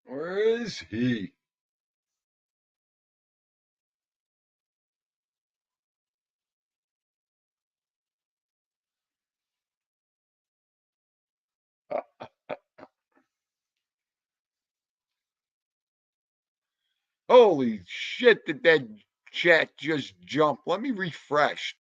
Where is he? Holy shit, did that chat just jump? Let me refresh.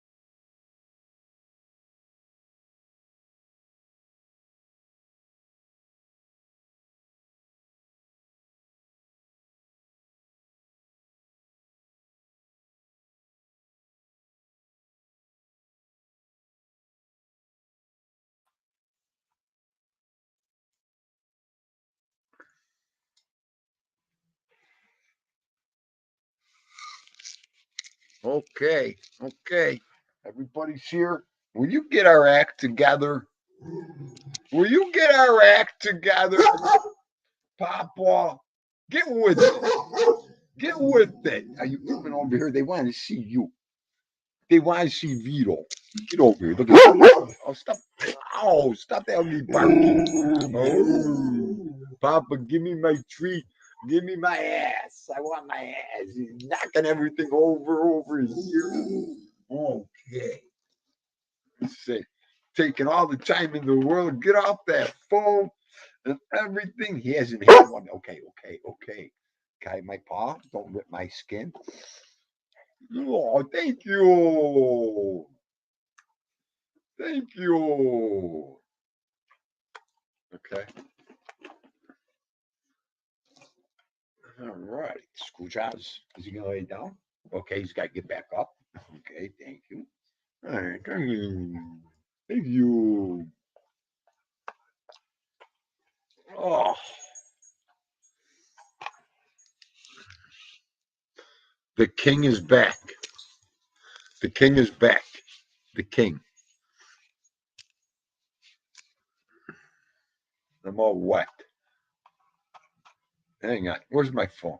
Okay, okay. Everybody's here. Will you get our act together? Will you get our act together, Papa? Get with it. Get with it. Are you coming over here? They want to see you. They want to see Vito. Get over here. Look at that. Oh, stop. Oh, stop that ugly barking. Oh, Papa, give me my treat. Give me my ass. I want my ass. He's knocking everything over here. Okay. Let's see. Taking all the time in the world. Get off that phone and everything. He hasn't had one. Okay, okay, okay. Guide my paw. Don't rip my skin. Oh, thank you. Thank you. Okay. All right. School jobs. Is he gonna lay down? Okay, he's got to get back up. Okay, thank you. All right, thank you. Thank you. Oh, the king is back. The king is back. The king. I'm all wet. Hang on. Where's my phone?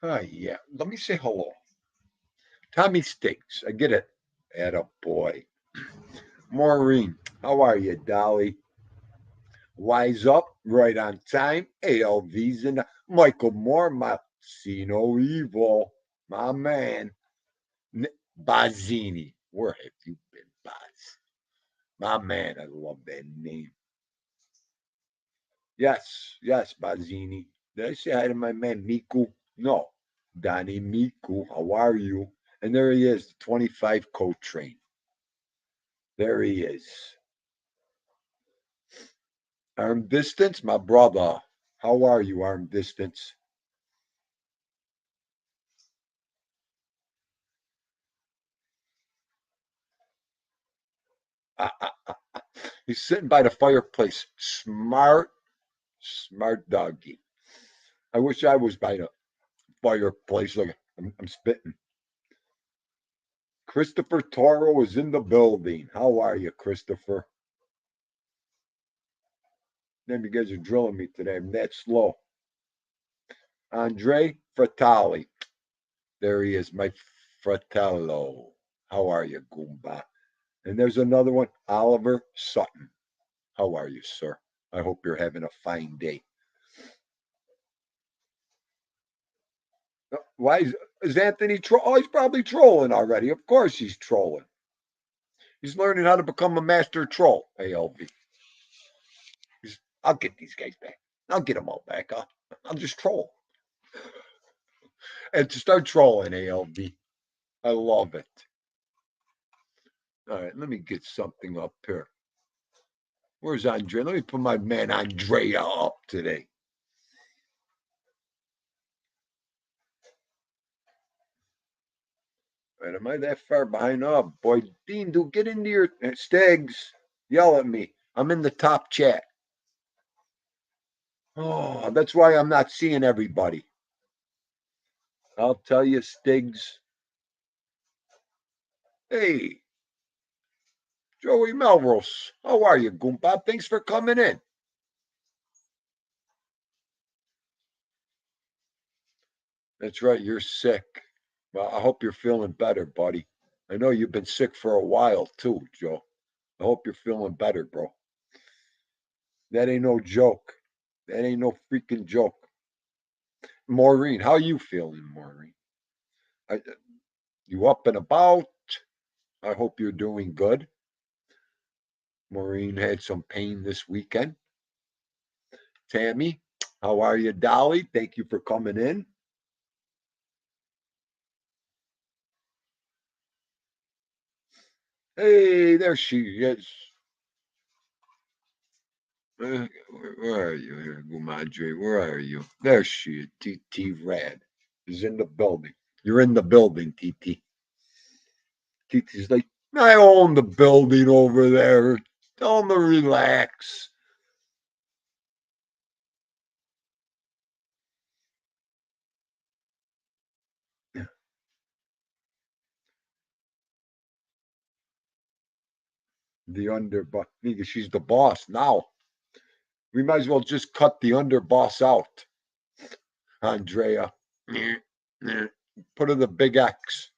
Oh, yeah. Let me say hello. Tommy Stinks. I get it. Atta boy. Maureen. How are you, Dolly? Wise up, right on time. ALV's and Michael Moore, my see no evil, my man. Bazzini. Where have you been, Baz? My man, I love that name. Yes, yes, Bazzini. Did I say hi to my man Miku? No. Donnie Miku, how are you? And there he is, the 25 coat train. There he is. Arm distance, my brother. How are you, arm distance? He's sitting by the fireplace. Smart, smart doggy. I wish I was by the fireplace. Look, I'm spitting. Christopher Toro is in the building. How are you, Christopher? Damn, you guys are drilling me today. I'm that slow. Andre Fratali. There he is, my fratello. How are you, Goomba? And there's another one, Oliver Sutton. How are you, sir? I hope you're having a fine day. Why is Anthony Oh, he's probably trolling already. Of course he's trolling. He's learning how to become a master troll, ALV. I'll get these guys back. I'll get them all back. I'll just troll. And to start trolling, ALV. I love it. All right, let me get something up here. Where's Andre? Let me put my man Andrea up today. Right, am I that far behind? Oh, boy. Dean, do get into your Stags. Yell at me. I'm in the top chat. Oh, that's why I'm not seeing everybody. I'll tell you, Stiggs. Hey, Joey Melrose. How are you, Goomba? Thanks for coming in. That's right, you're sick. Well, I hope you're feeling better, buddy. I know you've been sick for a while too, Joe. I hope you're feeling better, bro. That ain't no joke. That ain't no freaking joke. Maureen, how you feeling, Maureen? I, you up and about? I hope you're doing good. Maureen had some pain this weekend. Tammy, how are you, Dolly? Thank you for coming in. Hey, there she is. Where are you here, Gumadre? Where are you? There she is. TT Rad is in the building. You're in the building, TT. TT's like, I own the building over there. Tell them to relax. The underboss. She's the boss now. We might as well just cut the underboss out, Andrea. Put her the big X.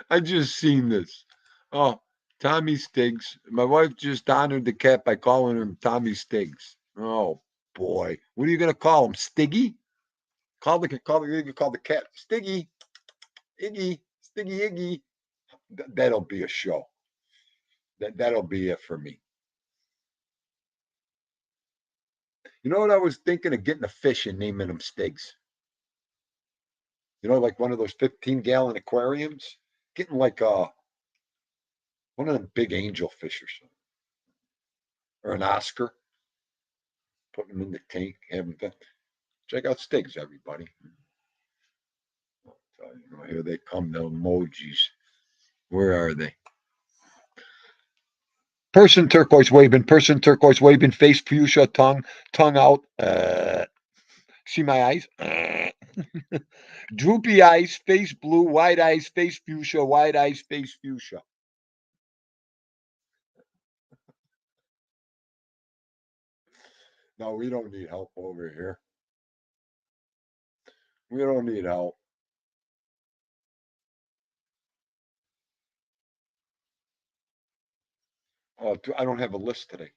I just seen this. Oh, Tommy Stiggs. My wife just honored the cat by calling him Tommy Stiggs. Oh boy, what are you gonna call him? Stiggy? Call the cat Stiggy, Iggy, Stiggy Iggy. That'll be a show. That'll be it for me. You know what I was thinking of getting a fish and naming him Stiggs. Like one of those 15-gallon aquariums. Getting like one of them big angel fish or an Oscar. Put them in the tank. Have them. Check out Stiggs, everybody. Here they come, the emojis. Where are they? Person turquoise waving, face fuchsia, tongue out. See my eyes? Droopy eyes, face blue, wide eyes, face fuchsia, wide eyes, face fuchsia. No, we don't need help over here. We don't need help. I don't have a list today.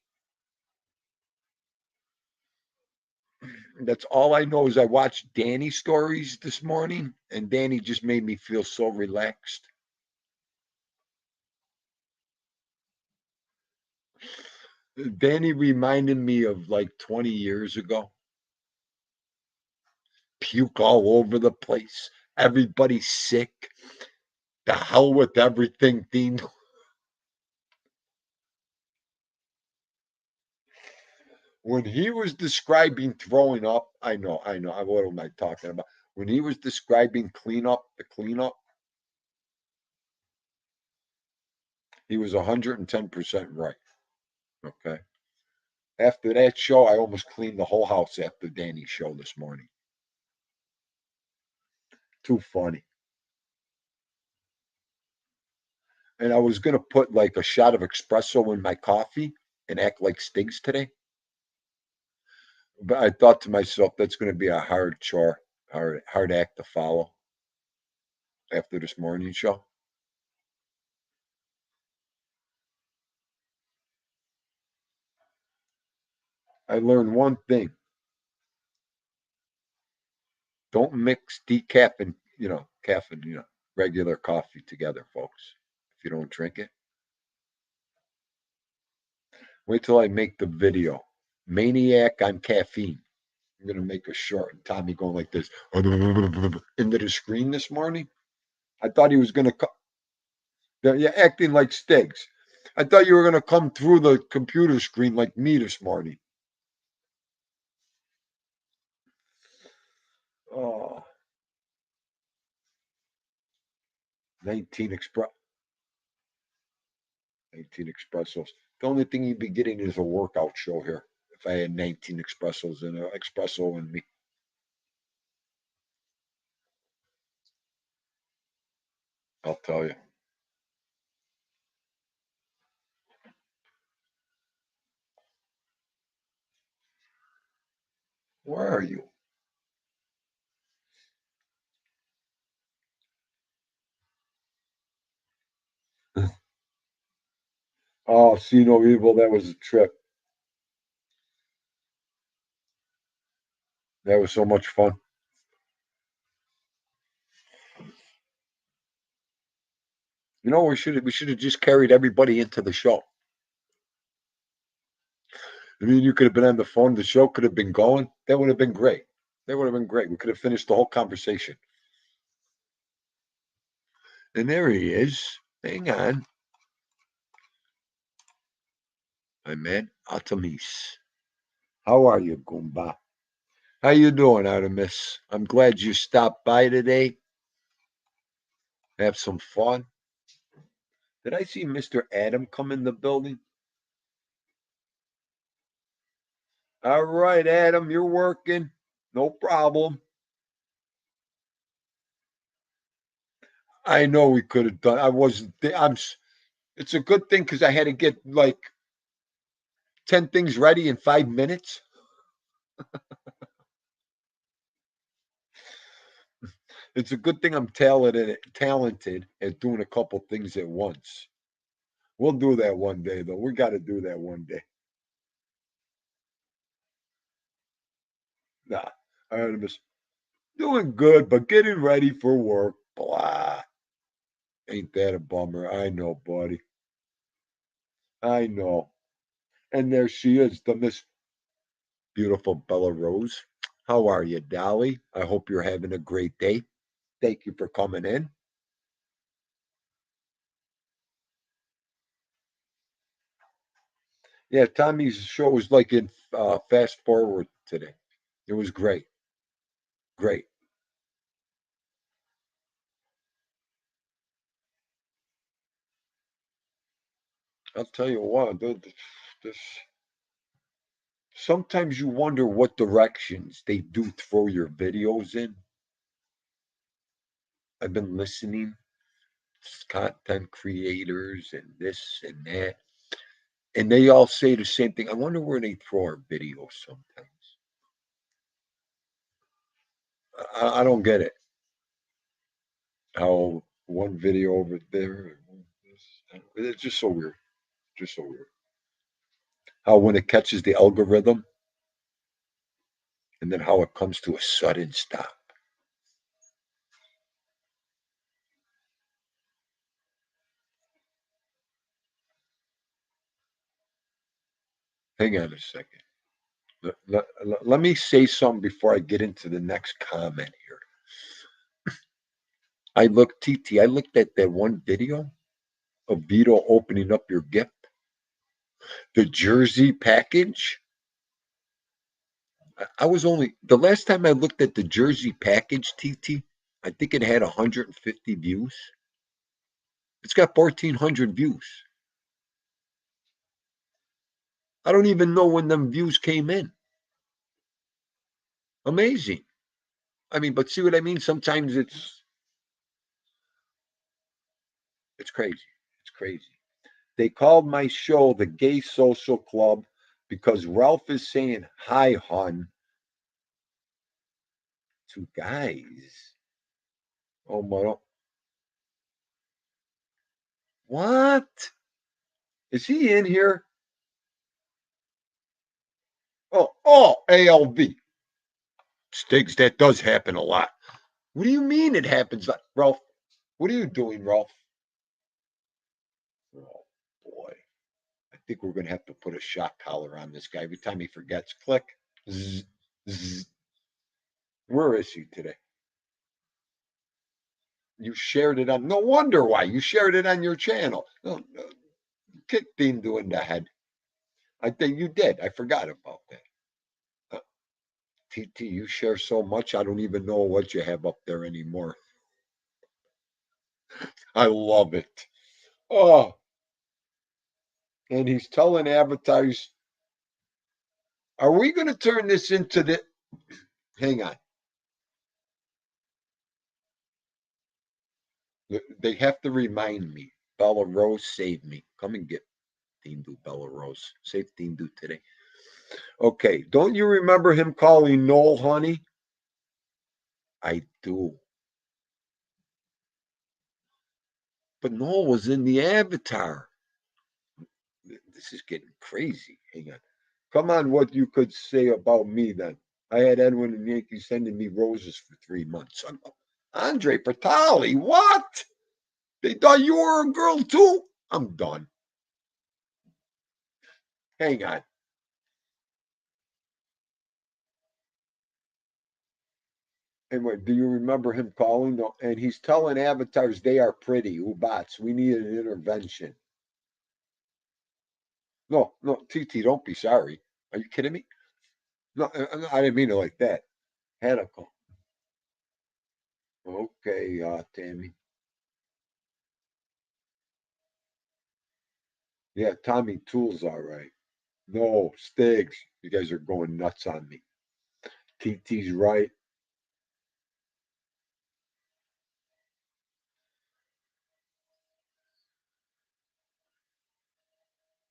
That's all I know is I watched Danny stories this morning, and Danny just made me feel so relaxed. Danny reminded me of like 20 years ago. Puke all over the place. Everybody's sick. The hell with everything, Dean. When he was describing throwing up, I know. What am I talking about? When he was describing the cleanup, he was 110% right. Okay. After that show, I almost cleaned the whole house after Danny's show this morning. Too funny. And I was going to put like a shot of espresso in my coffee and act like Stiggs today. But I thought to myself, that's going to be a hard chore, hard act to follow after this morning show. I learned one thing: don't mix decaf and caffeine, regular coffee together, folks. If you don't drink it, wait till I make the video. Maniac on caffeine. I'm gonna make a short. Tommy going like this into the screen this morning. I thought he was gonna. Yeah, acting like Stiggs. I thought you were gonna come through the computer screen like me this morning. Oh, 19 express, 19 espressos. The only thing you'd be getting is a workout show here. If I had 19 espressos and an espresso in me, I'll tell you. Where are you? Oh, see no evil. That was a trip. That was so much fun. You know, we should have just carried everybody into the show. I mean, you could have been on the phone. The show could have been going. That would have been great. That would have been great. We could have finished the whole conversation. And there he is. Hang on, my man, Artemis. How are you, Goomba? How you doing, Artemis? I'm glad you stopped by today. Have some fun. Did I see Mr. Adam come in the building? All right, Adam, you're working. No problem. I know we could have done. I wasn't. It's a good thing because I had to get like 10 things ready in 5 minutes. It's a good thing I'm talented at doing a couple things at once. We'll do that one day, though. We got to do that one day. Nah, Artemis, doing good, but getting ready for work. Blah. Ain't that a bummer? I know, buddy. I know. And there she is, the Miss Beautiful Bella Rose. How are you, Dolly? I hope you're having a great day. Thank you for coming in. Yeah, Tommy's show was like in fast forward today. It was great. Great. I'll tell you what, this, sometimes you wonder what directions they do throw your videos in. I've been listening to content creators and this and that, and they all say the same thing. I wonder where they throw our videos sometimes. I don't get it. How one video over there, it's just so weird. Just so weird. How when it catches the algorithm and then how it comes to a sudden stop. Hang on a second. Let me say something before I get into the next comment here. I looked at that one video of Vito opening up your gift, the jersey package. I was only, the last time I looked at the jersey package, TT, I think it had 150 views. It's got 1,400 views. I don't even know when them views came in. Amazing. I mean, but see what I mean? Sometimes it's crazy. It's crazy. They called my show the Gay Social Club because Ralph is saying hi, hon, to guys. Oh my! What? Is he in here? ALV. Stiggs, that does happen a lot. What do you mean it happens, Ralph? What are you doing, Ralph? Oh boy. I think we're gonna have to put a shock collar on this guy every time he forgets. Click. Zzz, zzz. Where is he today? You shared it on. No wonder why you shared it on your channel. No, no, kick Dindu in the head. I think you did. I forgot about that. Uh, TT, you share so much. I don't even know what you have up there anymore. I love it. Oh, and he's telling advertisers, "Are we going to turn this into the?" Hang on. They have to remind me. Bella Rose saved me. Come and get Dindu, Bella Rose. Save Dindu today. Okay. Don't you remember him calling Noel honey? I do. But Noel was in the Avatar. this is getting crazy. Hang on. Come on, what you could say about me then? I had Edwin and Yankee sending me roses for 3 months. Andre Patali, what? They thought you were a girl too? I'm done. Hang on. Anyway, do you remember him calling? No, and he's telling avatars they are pretty. Ubats, we need an intervention. No, no, TT, don't be sorry. Are you kidding me? No, I didn't mean it like that. Hannibal. Okay, Tammy. Yeah, Tommy Tool's all right. No, Stiggs, you guys are going nuts on me. TT's right.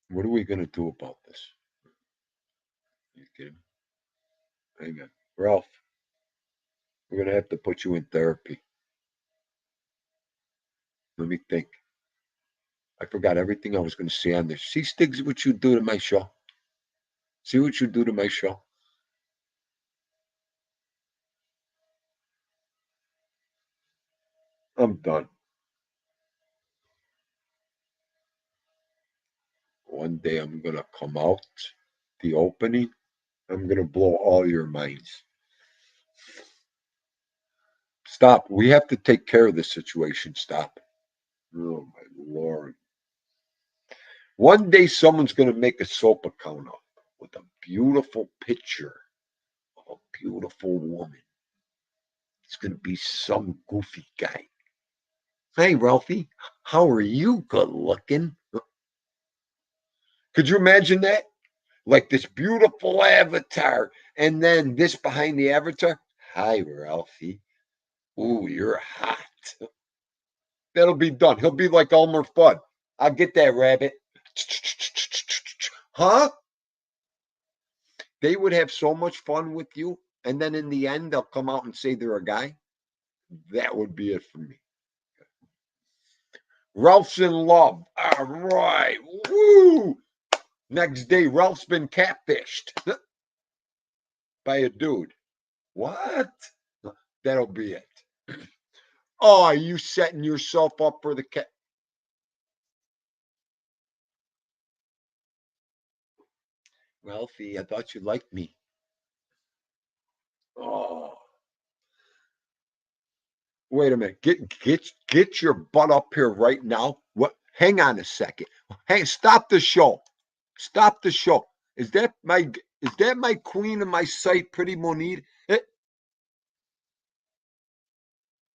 What are we gonna do about this? You kidding me? Hang on. Ralph, we're gonna have to put you in therapy. Let me think. I forgot everything I was gonna say on this. See, Stiggs, what you do to my show? See what you do to my show? I'm done. One day I'm gonna come out the opening. I'm gonna blow all your minds. Stop. We have to take care of this situation. Stop. Oh my lord. One day someone's gonna make a soap account up with a beautiful picture of a beautiful woman. It's gonna be some goofy guy. Hey Ralphie, how are you good looking? Could you imagine that? Like this beautiful avatar, and then this behind the avatar. Hi, Ralphie. Ooh, you're hot. That'll be done. He'll be like Elmer Fudd. I'll get that rabbit. Huh? They would have so much fun with you, and then in the end, they'll come out and say they're a guy. That would be it for me. Ralph's in love. All right. Woo! Next day, Ralph's been catfished by a dude. What? That'll be it. Oh, are you setting yourself up for the cat? Ralphie, I thought you liked me. Oh, wait a minute. Get your butt up here right now. What? Hang on a second. Hey, stop the show. Stop the show. Is that my queen of my site, Pretty Monid?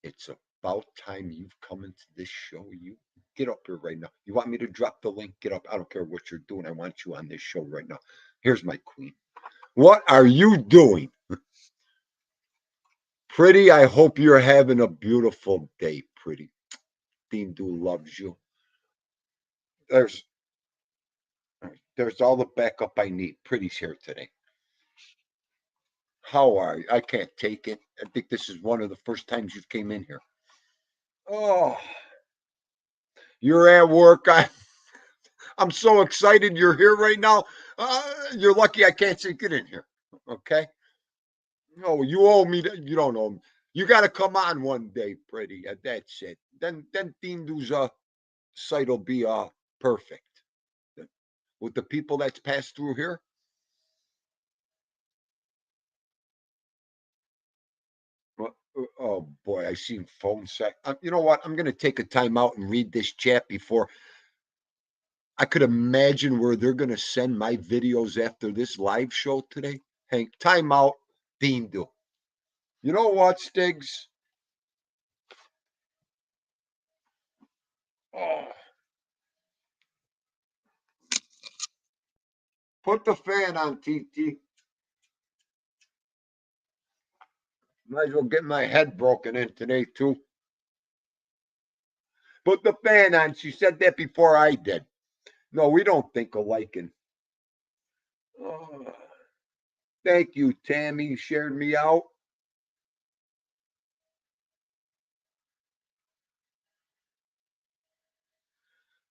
It's about time you've come into this show. You get up here right now. You want me to drop the link? Get up. I don't care what you're doing. I want you on this show right now. Here's my queen. What are you doing? Pretty, I hope you're having a beautiful day, Pretty. Dean Do loves you. There's there's all the backup I need. Pretty's here today. How are you? I can't take it. I think this is one of the first times you came in here. Oh, you're at work. I'm so excited you're here right now. You're lucky I can't say get in here. Okay. No, you owe me. You don't owe me. You got to come on one day, Pretty. That's it. Then Dean Do's site will be perfect with the people that's passed through here. Oh boy, I seen phone sec. You know what? I'm going to take a time out and read this chat before I could imagine where they're going to send my videos after this live show today. Hey, time out, Dean Do. You know what, Stiggs? Oh, put the fan on, TT. Might as well get my head broken in today, too. Put the fan on. She said that before I did. No, we don't think alike. And oh, thank you, Tammy. You shared me out.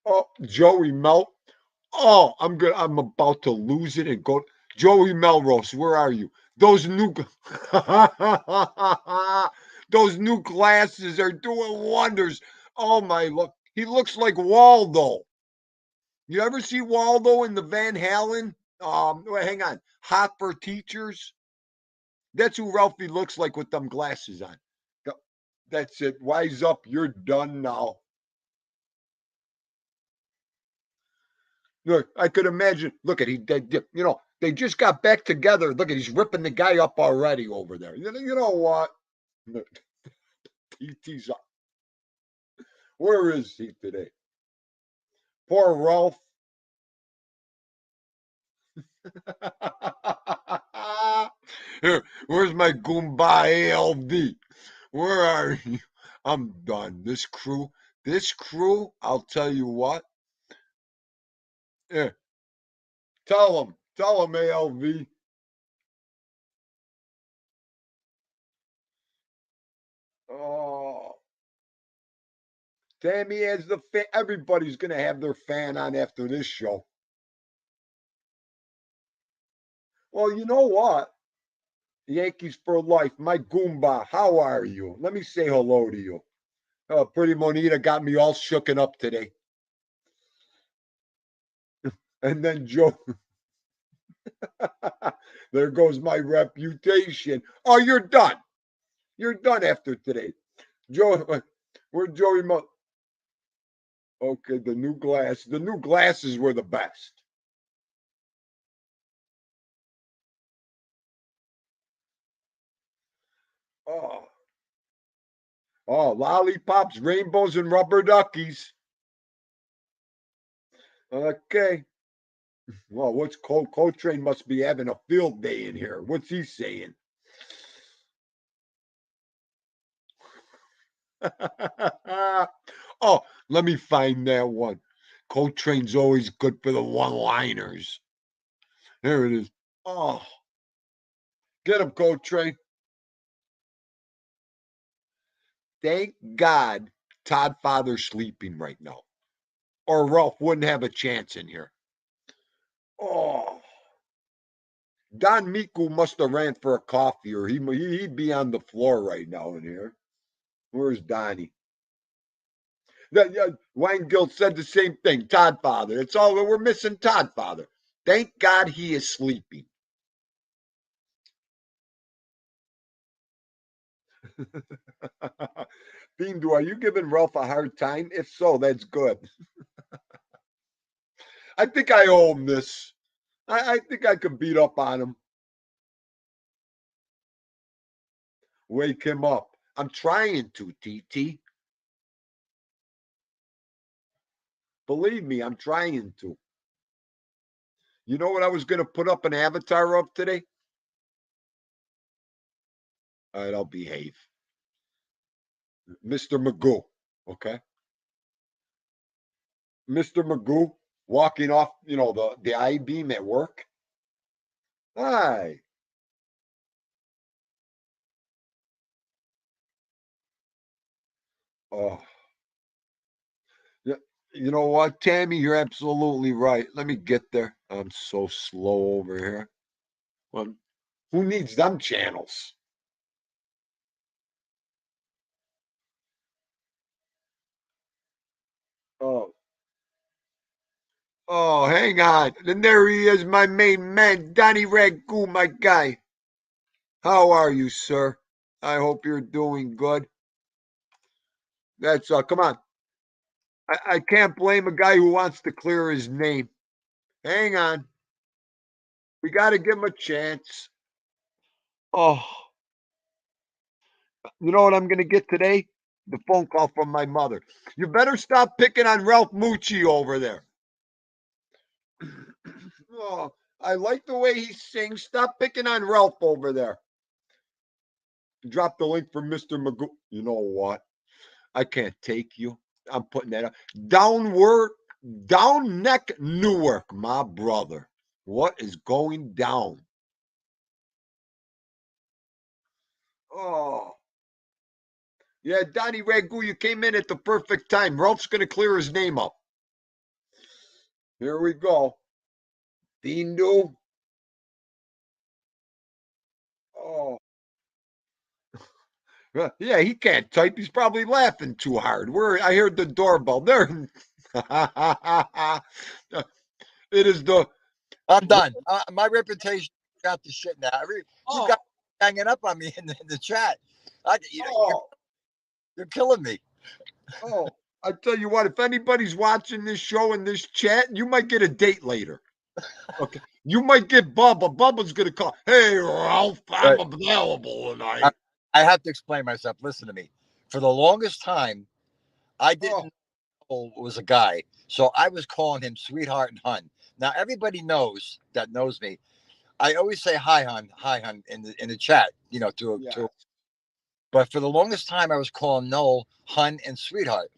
Oh, Joey Melt. Oh, I'm good. I'm about to lose it and go. Joey Melrose, where are you? Those new those new glasses are doing wonders. Oh my look. He looks like Waldo. You ever see Waldo in the Van Halen? Wait, hang on. Hot for Teachers? That's who Ralphie looks like with them glasses on. That's it. Wise up. You're done now. Look, I could imagine. Look at they just got back together. Look at he's ripping the guy up already over there. You know what? TT's up. Where is he today? Poor Ralph. Here, where's my Goomba ALD? Where are you? I'm done. This crew, I'll tell you what. Yeah, tell him ALV. Oh, Tammy has the fan. Everybody's gonna have their fan on after this show. Well, you know what? Yankees for life. My Goomba, how are you? Let me say hello to you. Pretty Monita got me all shooken up today. And then Joe, there goes my reputation. Oh, you're done. You're done after today. Joe, where Joey Mo? Okay, the new glass. The new glasses were the best. Oh, oh, lollipops, rainbows, and rubber duckies. Okay. Well, what's Coltrane must be having a field day in here. What's he saying? Oh, let me find that one. Coltrane's always good for the one-liners. There it is. Oh, get him, Coltrane. Thank God Todd Father's sleeping right now, or Ralph wouldn't have a chance in here. Oh, Don Miku must have ran for a coffee, or he'd be on the floor right now in here. Where's Donnie? Weingild said the same thing. Todd Father. It's all we're missing. Todd Father. Thank God he is sleeping. Bindu, are you giving Ralph a hard time? If so, that's good. I think I owe him this. I think I could beat up on him. Wake him up. I'm trying to, TT. Believe me, I'm trying to. You know what I was going to put up an avatar of today? All right, I'll behave. Mr. Magoo. Okay. Mr. Magoo walking off, the I beam at work. Hi. Oh, yeah. You know what, Tammy? You're absolutely right. Let me get there. I'm so slow over here. Well, who needs them channels? Oh, oh, hang on. And there he is, my main man, Donnie Ragu, my guy. How are you, sir? I hope you're doing good. That's come on. I can't blame a guy who wants to clear his name. Hang on. We got to give him a chance. Oh, you know what I'm going to get today? The phone call from my mother. You better stop picking on Ralph Mucci over there. Oh, I like the way he sings. Stop picking on Ralph over there. Drop the link for Mr. Magoo. You know what? I can't take you. I'm putting that up. Downward, down neck Newark, my brother. What is going down? Oh, yeah, Donnie Ragu, you came in at the perfect time. Ralph's going to clear his name up. Here we go. Dindo. Oh. Yeah, he can't type. He's probably laughing too hard. I heard the doorbell. There. It is the. I'm done. My reputation got the shit now. You got hanging up on me in the chat. You're killing me. Oh, I tell you what, if anybody's watching this show in this chat, you might get a date later. Okay. You might get Bubba. Bubba's going to call. Hey, Ralph, I'm available tonight. I have to explain myself. Listen to me. For the longest time, I didn't know it was a guy. So I was calling him Sweetheart and Hun. Now, everybody knows me. I always say hi, Hun, in the chat, but for the longest time, I was calling Noel Hun and Sweetheart.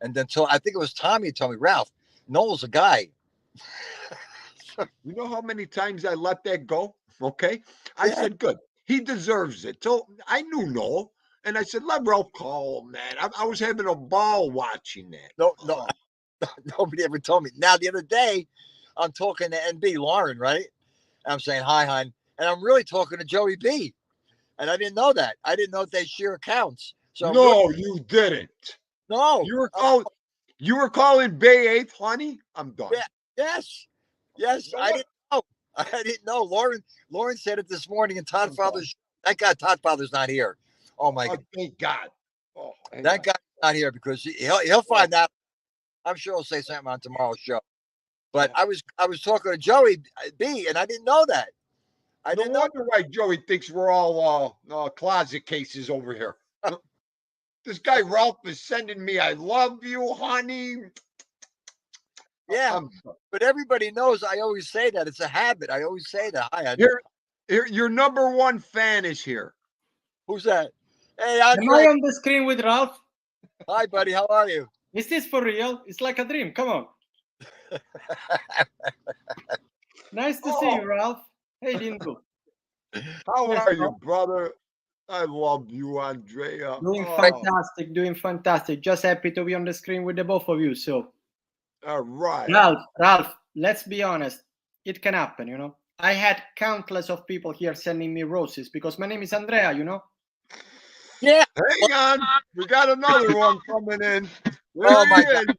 And until I think it was Tommy told me, Ralph, Noel's a guy. You know how many times I let that go? Okay. I said, good. He deserves it. So I knew Noel. And I said, let Ralph call him, man. I was having a ball watching that. No, nobody ever told me. Now, the other day, I'm talking to NB Lauren, right? I'm saying, hi, Hun. And I'm really talking to Joey B. And I didn't know that. I didn't know if they share accounts. So no, you didn't. No. You were calling Bay 8th, honey? I'm done. Yeah. Yes. I didn't know. I didn't know. Lauren said it this morning, and Todd Father's. Thank God Todd Father's not here. Oh my God. Thank God. Oh, that guy's not here because he'll find out. I'm sure he'll say something on tomorrow's show. But I was talking to Joey B, and I didn't know that. I didn't know why Joey thinks we're all closet cases over here. This guy Ralph is sending me, I love you, honey. Yeah, but everybody knows I always say that. It's a habit. I always say that. Hi, here, your number one fan is here. Who's that? Hey, Andre. Am I on the screen with Ralph? Hi, buddy. How are you? Is this for real? It's like a dream. Come on. Nice to see you, Ralph. Hey, Dindo. How are you, brother? I love you, Andrea. Doing fantastic. Just happy to be on the screen with the both of you. So, all right, Ralph. Let's be honest. It can happen, you know. I had countless of people here sending me roses because my name is Andrea, you know. Yeah. Hang on, we got another one coming in. Oh my God.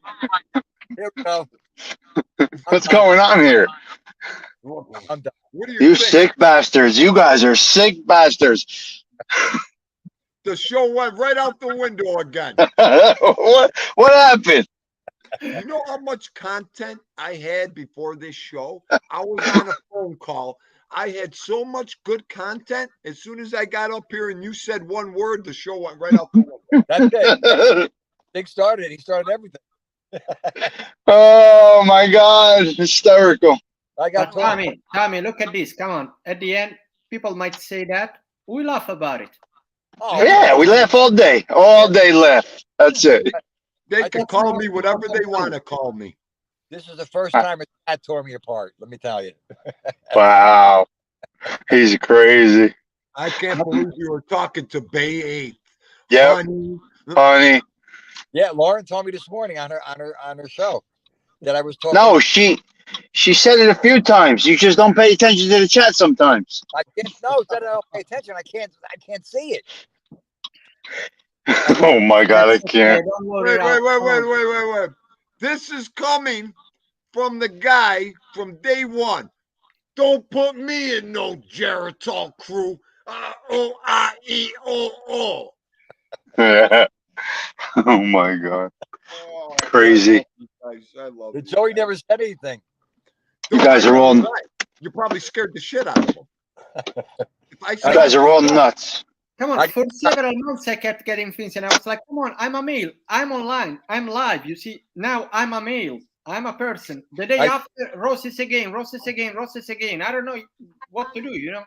Here we go. What's going on here? I'm done. What do you sick bastards. You guys are sick bastards. The show went right out the window again. What happened? You know how much content I had before this show? I was on a phone call. I had so much good content. As soon as I got up here and you said one word, the show went right out the window. That's it. Dick started. He started everything. Oh my God, hysterical. I got Tommy, look at this. Come on. At the end, people might say that. We laugh about it. Oh, yeah, we laugh all day. All day laugh. That's it. They can call me whatever they want to call me. This is the first time a cat tore me apart, let me tell you. Wow. He's crazy. I can't believe you were talking to Bay 8th. Yep. Honey. Yeah, Lauren told me this morning on her show that I was talking. No, she said it a few times. You just don't pay attention to the chat sometimes. I can't. No, I don't pay attention. I can't see it. Oh my God, I can't. Wait. This is coming from the guy from day one. Don't put me in no Geritol crew. O-I-E-O-O. Oh my God. Crazy. I love you. Joey never said anything. You guys are all. You probably scared the shit out of him. You guys are all nuts. Come on, for several months I kept getting things, and I was like, come on, I'm a male. I'm online. I'm live. You see, now I'm a male. I'm a person. The day after, roses again. I don't know what to do, you know.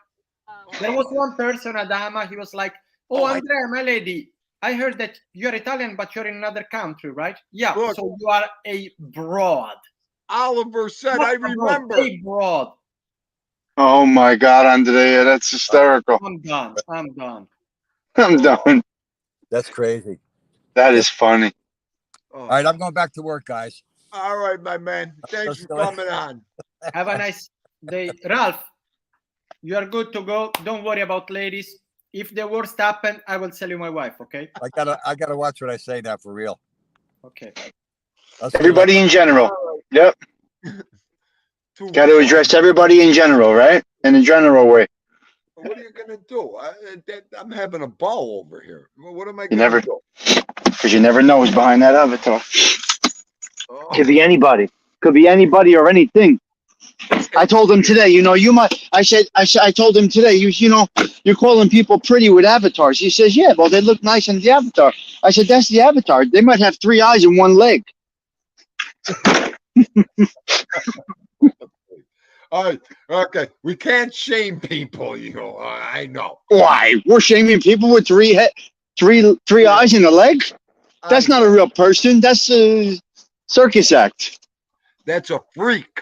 There was one person, Adama, he was like, oh, Andrea, my lady, I heard that you're Italian, but you're in another country, right? Yeah, look, so you are a broad. Oliver said, I remember. A broad. Oh my God, Andrea, that's hysterical. I'm done. I'm done. That's crazy. That is funny. All right, I'm going back to work, guys. All right, my man. Thanks Let's for go. coming on. Have a nice day. Ralph, you are good to go. Don't worry about ladies. If the worst happen, I will tell you my wife, okay? I gotta watch what I say now for real. Okay. I'll see you Everybody later. in general. Yep. Too Got to fun. address everybody in general, right? In a general way. What are you gonna do? I'm having a ball over here. What am I You gonna never, do? because you never know who's behind that avatar. Could be Oh, anybody. Could be anybody or anything. I told him today, you might. I told him today, you're calling people pretty with avatars. He says, yeah, well, they look nice in the avatar. I said, that's the avatar. They might have 3 eyes and 1 leg. all right. Okay. We can't shame people. I know. Why? We're shaming people with 3 eyes and a leg? That's not a real person. That's a circus act. That's a freak.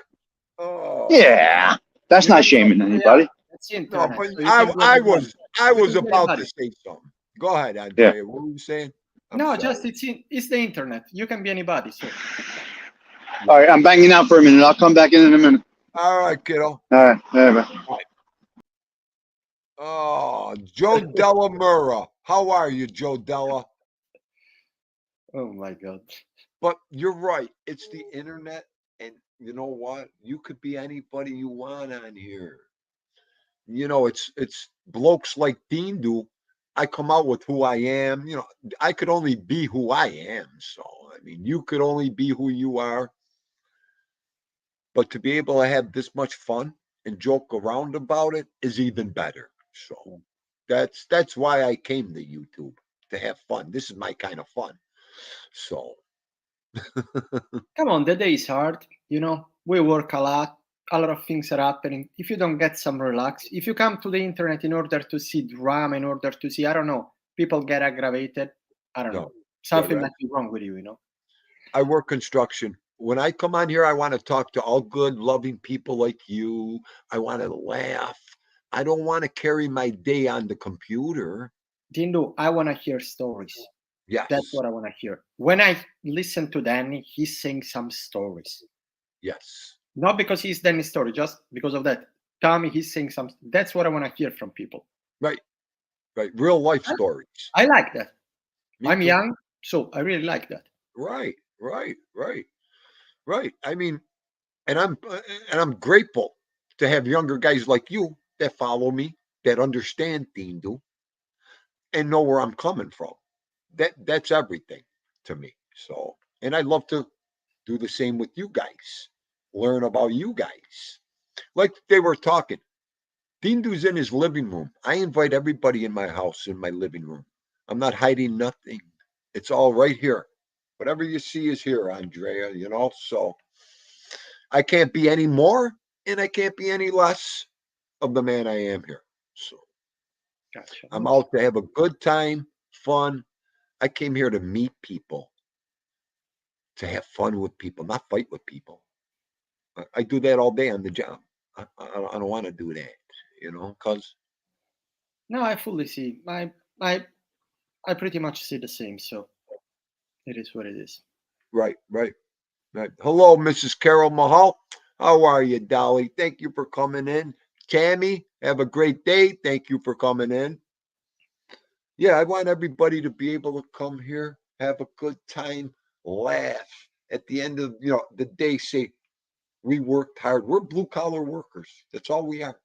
Oh. Yeah, that's You not can- shaming anybody. Yeah, that's No, internet. but so you can do I everything. was can be about to anybody. say something. Go ahead, Andrea. What were you saying? I'm No, sorry. just it's the internet. You can be anybody. So All right, I'm banging out for a minute. I'll come back in a minute. All right, kiddo. All right, bye. Oh, Joe Della Murra. How are you, Joe Della? oh my god. But you're right. It's the internet. And you know what? You could be anybody you want on here. It's blokes like Dean do. I come out with who I am. I could only be who I am. So, I mean, you could only be who you are. But to be able to have this much fun and joke around about it is even better. So that's why I came to YouTube, to have fun. This is my kind of fun. So Come on, the day is hard. We work a lot. A lot of things are happening. If you don't get some relax, if you come to the internet in order to see drama, in order to see, I don't know, people get aggravated. I don't No. know. Something right. might be wrong with you, I work construction. When I come on here, I want to talk to all good, loving people like you. I want to laugh. I don't want to carry my day on the computer. Dindu, I want to hear stories. Yes. That's what I want to hear. When I listen to Danny, he's saying some stories. Yes. Not because he's Danny's story, just because of that. Tommy, he's saying something. That's what I want to hear from people. Right. Right. Real life stories. I like that. Me I'm too. young, so I really like that. Right. I mean, and I'm grateful to have younger guys like you that follow me, that understand Dindu, and know where I'm coming from. That's everything to me. So, and I'd love to do the same with you guys. Learn about you guys. Like they were talking. Dindu's in his living room. I invite everybody in my house, in my living room. I'm not hiding nothing. It's all right here. Whatever you see is here, Andrea, So I can't be any more and I can't be any less of the man I am here. So Gotcha. I'm out to have a good time, fun. I came here to meet people, to have fun with people, not fight with people. I do that all day on the job. I don't want to do that, because No, I fully see. I pretty much see the same, so it is what it is. right. Hello, Mrs. Carol Mahal. How are you, Dolly? Thank you for coming in. Tammy, have a great day. Thank you for coming in. Yeah, I want everybody to be able to come here, have a good time, laugh. At the end of the day, say we worked hard. We're blue collar workers. That's all we are.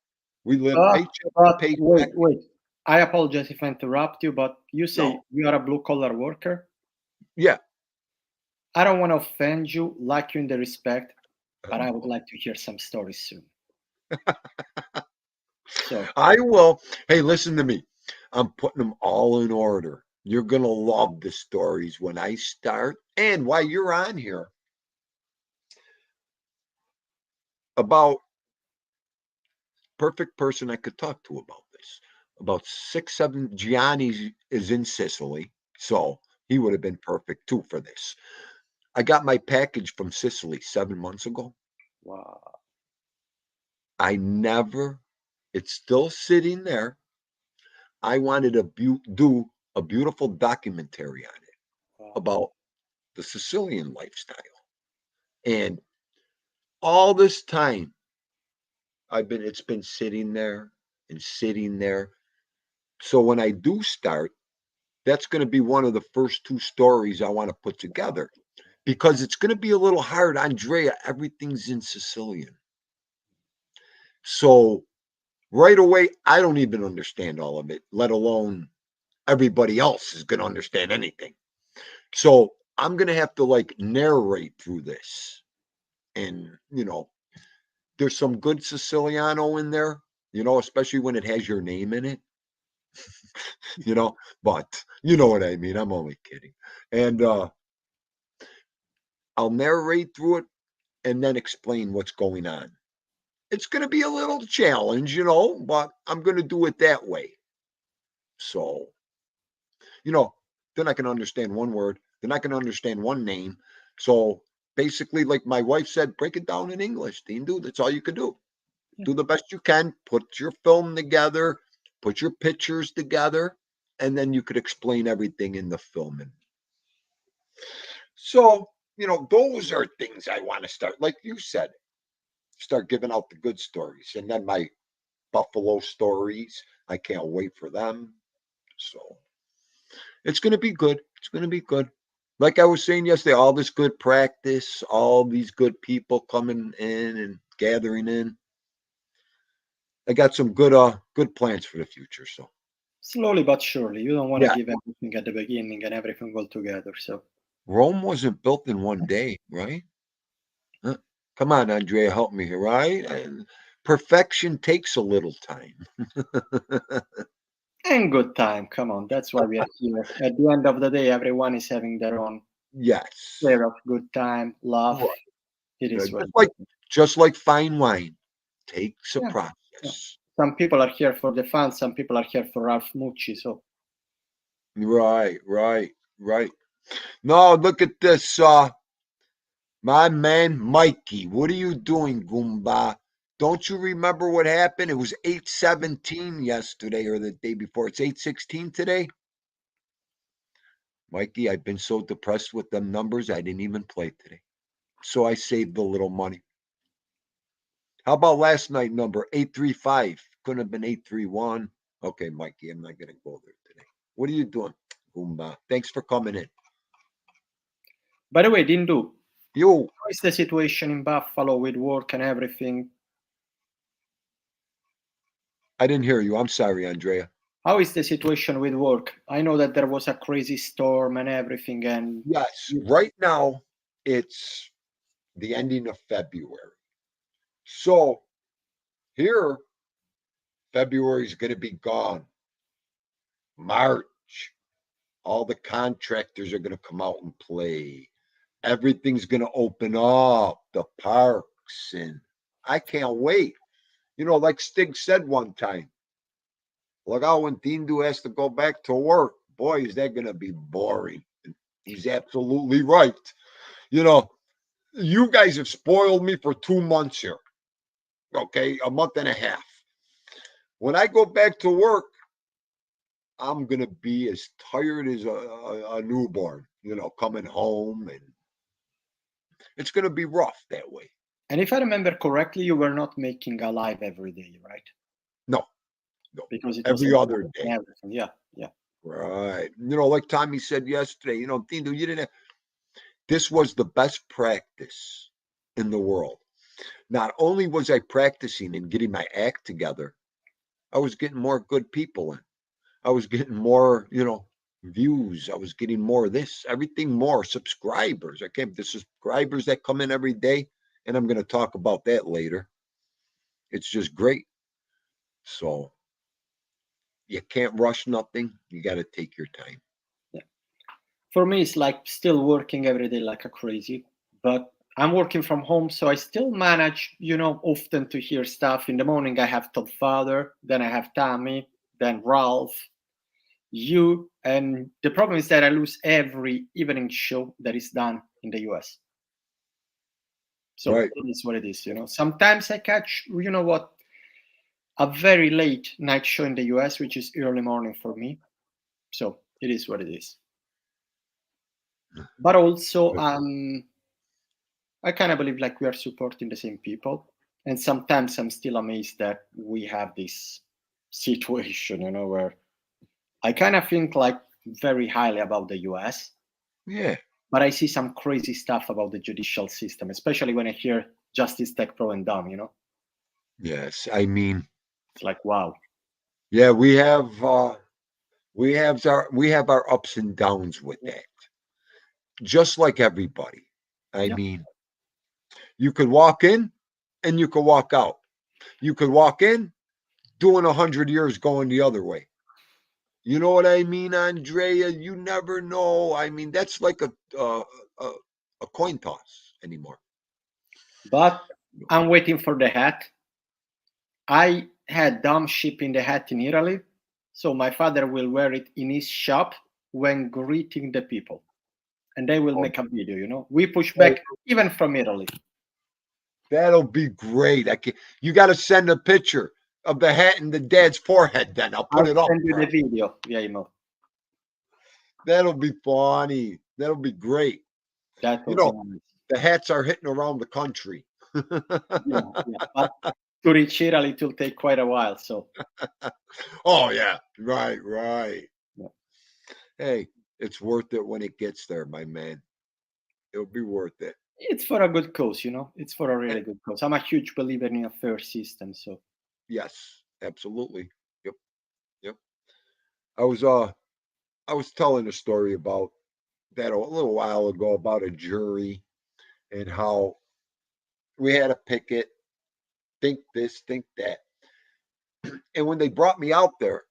We live paycheck to But paycheck. wait. I apologize if I interrupt you, but you say No. you are a blue collar worker. Yeah. I don't want to offend you, like you in the respect, but I would like to hear some stories soon. So I will. Hey, listen to me. I'm putting them all in order. You're going to love the stories when I start. And while you're on here, about perfect person I could talk to about this. About 6, 7, Gianni is in Sicily. So he would have been perfect too for this. I got my package from Sicily 7 months ago. wow. It's still sitting there. I wanted to do a beautiful documentary on it about the Sicilian lifestyle. And all this time, it's been sitting there and sitting there. So when I do start, that's going to be one of the first two stories I want to put together because it's going to be a little hard. Andrea, everything's in Sicilian. So right away, I don't even understand all of it, let alone everybody else is going to understand anything. So I'm going to have to like narrate through this. And, there's some good Siciliano in there, especially when it has your name in it, but you know what I mean. I'm only kidding. And I'll narrate through it and then explain what's going on. It's going to be a little challenge, but I'm going to do it that way. So, they're not going to understand one word. They're not going to understand one name. So basically, like my wife said, break it down in English. Dean, dude, that's all you can do. Do the best you can. Put your film together. Put your pictures together. And then you could explain everything in the film. So, those are things I want to start. Like you said, start giving out the good stories. And then my Buffalo stories, I can't wait for them. So it's going to be good. It's going to be good. Like I was saying yesterday, all this good practice, all these good people coming in and gathering in. I got some good plans for the future. So Slowly but surely. You don't want to give everything at the beginning and everything all together. So Rome wasn't built in one day, right? Come on, Andrea, help me here, right? And perfection takes a little time. and good time. Come on. That's why we are here. At the end of the day, everyone is having their own Yes. share of good time, love. Right. It is just like fine wine. Takes a process. Yeah. Some people are here for the fun. Some people are here for Ralph Mucci. So right. No, look at this. My man Mikey, what are you doing, Goomba? Don't you remember what happened? It was 8:17 yesterday or the day before. It's 8:16 today. Mikey, I've been so depressed with them numbers, I didn't even play today. So I saved a little money. How about last night number 835? Couldn't have been 831. Okay, Mikey, I'm not gonna go there today. What are you doing, Goomba? Thanks for coming in. by the way, Dindu, Yo, how is the situation in Buffalo with work and everything? I didn't hear you. I'm sorry, Andrea. How is the situation with work? I know that there was a crazy storm and everything, and Yes, right now it's the ending of February. So here, February is going to be gone. March, all the contractors are going to come out and play. Everything's going to open up, the parks, and I can't wait. Like Stig said one time, look out when Dindu has to go back to work. Boy, is that going to be boring. He's absolutely right. You guys have spoiled me for 2 months here. Okay, a month and a half. When I go back to work, I'm going to be as tired as a newborn, coming home. And it's going to be rough that way. And if I remember correctly, you were not making a live every day, right? No. Because it every was other day. Everything. Yeah. Right. Like Tommy said yesterday, Dindu, you didn't have, this was the best practice in the world. Not only was I practicing and getting my act together, I was getting more good people in. I was getting more, views. I was getting more of this, everything more subscribers. The subscribers that come in every day, and I'm going to talk about that later. It's just great. So you can't rush nothing. You got to take your time. Yeah. For me, it's like still working every day like a crazy, but I'm working from home, so I still manage, often to hear stuff. In the morning, I have Top Father, then I have Tommy, then Ralph, you, and the problem is that I lose every evening show that is done in the US. So Right. It is what it is, Sometimes I catch, a very late night show in the US, which is early morning for me. So it is what it is. But also, I kind of believe like we are supporting the same people. And sometimes I'm still amazed that we have this situation, where I kind of think like very highly about the US, Yeah. but I see some crazy stuff about the judicial system, especially when I hear Justice Tech Pro and Dumb, Yes. I mean, It's like, wow. yeah, we have our ups and downs with that. Just like everybody. I Yeah. mean, you could walk in and you could walk out. You could walk in doing 100 years going the other way. You know what I mean, Andrea? You never know. I mean, that's like a coin toss anymore. But I'm waiting for the hat. I had Dumb shipping the hat in Italy, so my father will wear it in his shop when greeting the people. And they will make a video, We push back even from Italy. That'll be great. You got to send a picture of the hat and the dad's forehead. Then I'll put I'll it up. send you the video via email. That'll be funny. That'll be great. That You will know, be nice. the hats are hitting around the country. Yeah. But to reach Italy, it will take quite a while. So, Oh yeah, right. Yeah. Hey, it's worth it when it gets there, my man. It'll be worth it. it's for a good cause, It's for a really good cause. I'm a huge believer in a fair system. So, Yes, absolutely. Yep. I was telling a story about that a little while ago about a jury and how we had a picket, think this, think that. And when they brought me out there,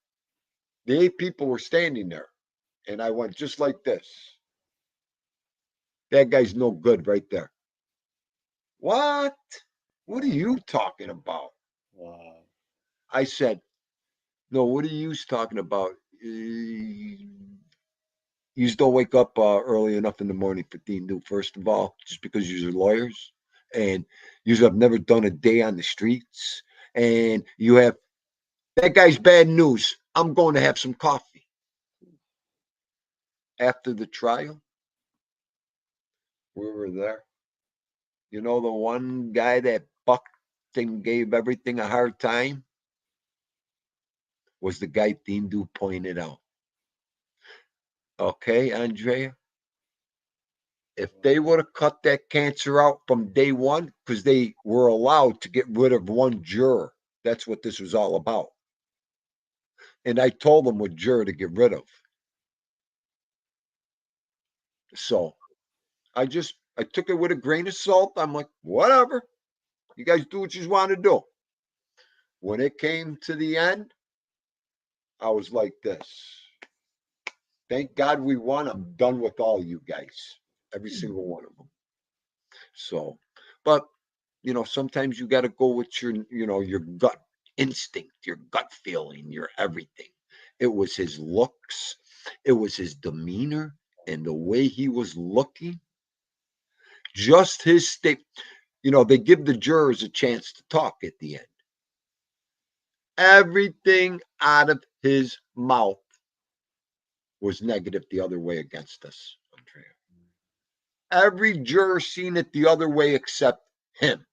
the 8 people were standing there. And I went just like this. That guy's no good right there. What? What are you talking about? wow. I said, no, what are you talking about? You don't wake up early enough in the morning for Dean do, first of all, just because you're lawyers and you have never done a day on the streets and you have that guy's bad news. I'm going to have some coffee. After the trial, we were there. You know, the one guy that bucked and gave everything a hard time was the guy Dean Du pointed out. Okay, Andrea? If they would have cut that cancer out from day one, because they were allowed to get rid of one juror, that's what this was all about. And I told them what juror to get rid of. So I took it with a grain of salt. I'm like, whatever. You guys do what you want to do. When it came to the end, I was like this. Thank God we won. I'm done with all you guys. Every single one of them. So, but sometimes you got to go with your gut instinct, your gut feeling, your everything. It was his looks, it was his demeanor, and the way he was looking. Just his state. They give the jurors a chance to talk at the end. Everything out of his mouth was negative the other way against us, Andrea. Every juror seen it the other way except him.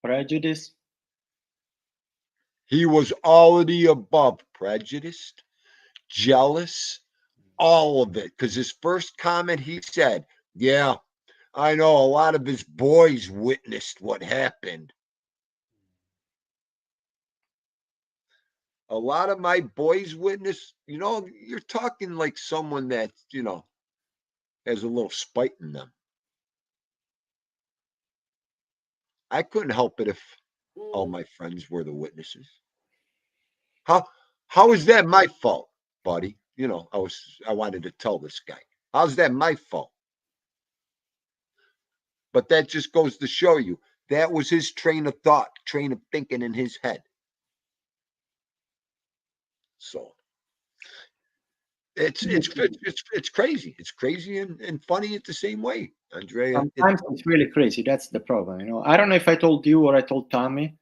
Prejudice. He was all of the above, prejudiced, jealous, all of it. Because his first comment, he said, yeah, I know a lot of his boys witnessed what happened. A lot of my boys witnessed, you're talking like someone that, has a little spite in them. I couldn't help it if all my friends were the witnesses. How is that my fault, buddy? I wanted to tell this guy. How's that my fault? But that just goes to show you that was his train of thought, train of thinking in his head. So it's crazy. It's crazy and funny at the same way, Andrea. Sometimes it's really crazy. That's the problem. I don't know if I told you or I told Tommy,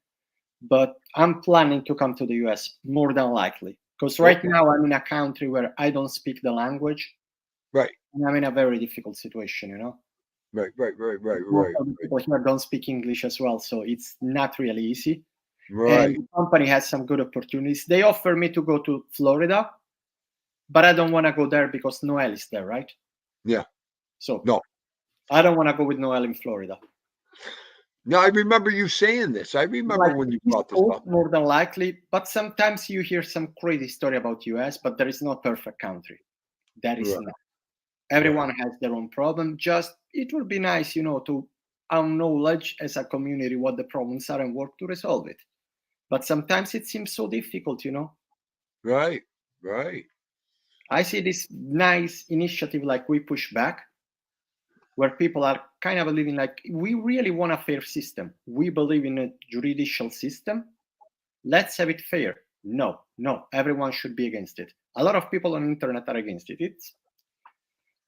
but I'm planning to come to the US more than likely. Because right now I'm in a country where I don't speak the language. Right. And I'm in a very difficult situation, Right. Most of the people here don't speak English as well, so it's not really easy. Right. And the company has some good opportunities. They offer me to go to Florida, but I don't want to go there because Noel is there, right? Yeah. So No. I don't want to go with Noel in Florida. No, I remember you saying this. I remember Like, when you East brought this Coast, up. more than likely, but sometimes you hear some crazy story about US, but there is no perfect country. That is Right. not. Everyone has their own problem. Just it would be nice, to acknowledge as a community what the problems are and work to resolve it. But sometimes it seems so difficult, Right. I see this nice initiative like We Push Back, where people are kind of living like, we really want a fair system. We believe in a judicial system. Let's have it fair. No, everyone should be against it. A lot of people on the internet are against it.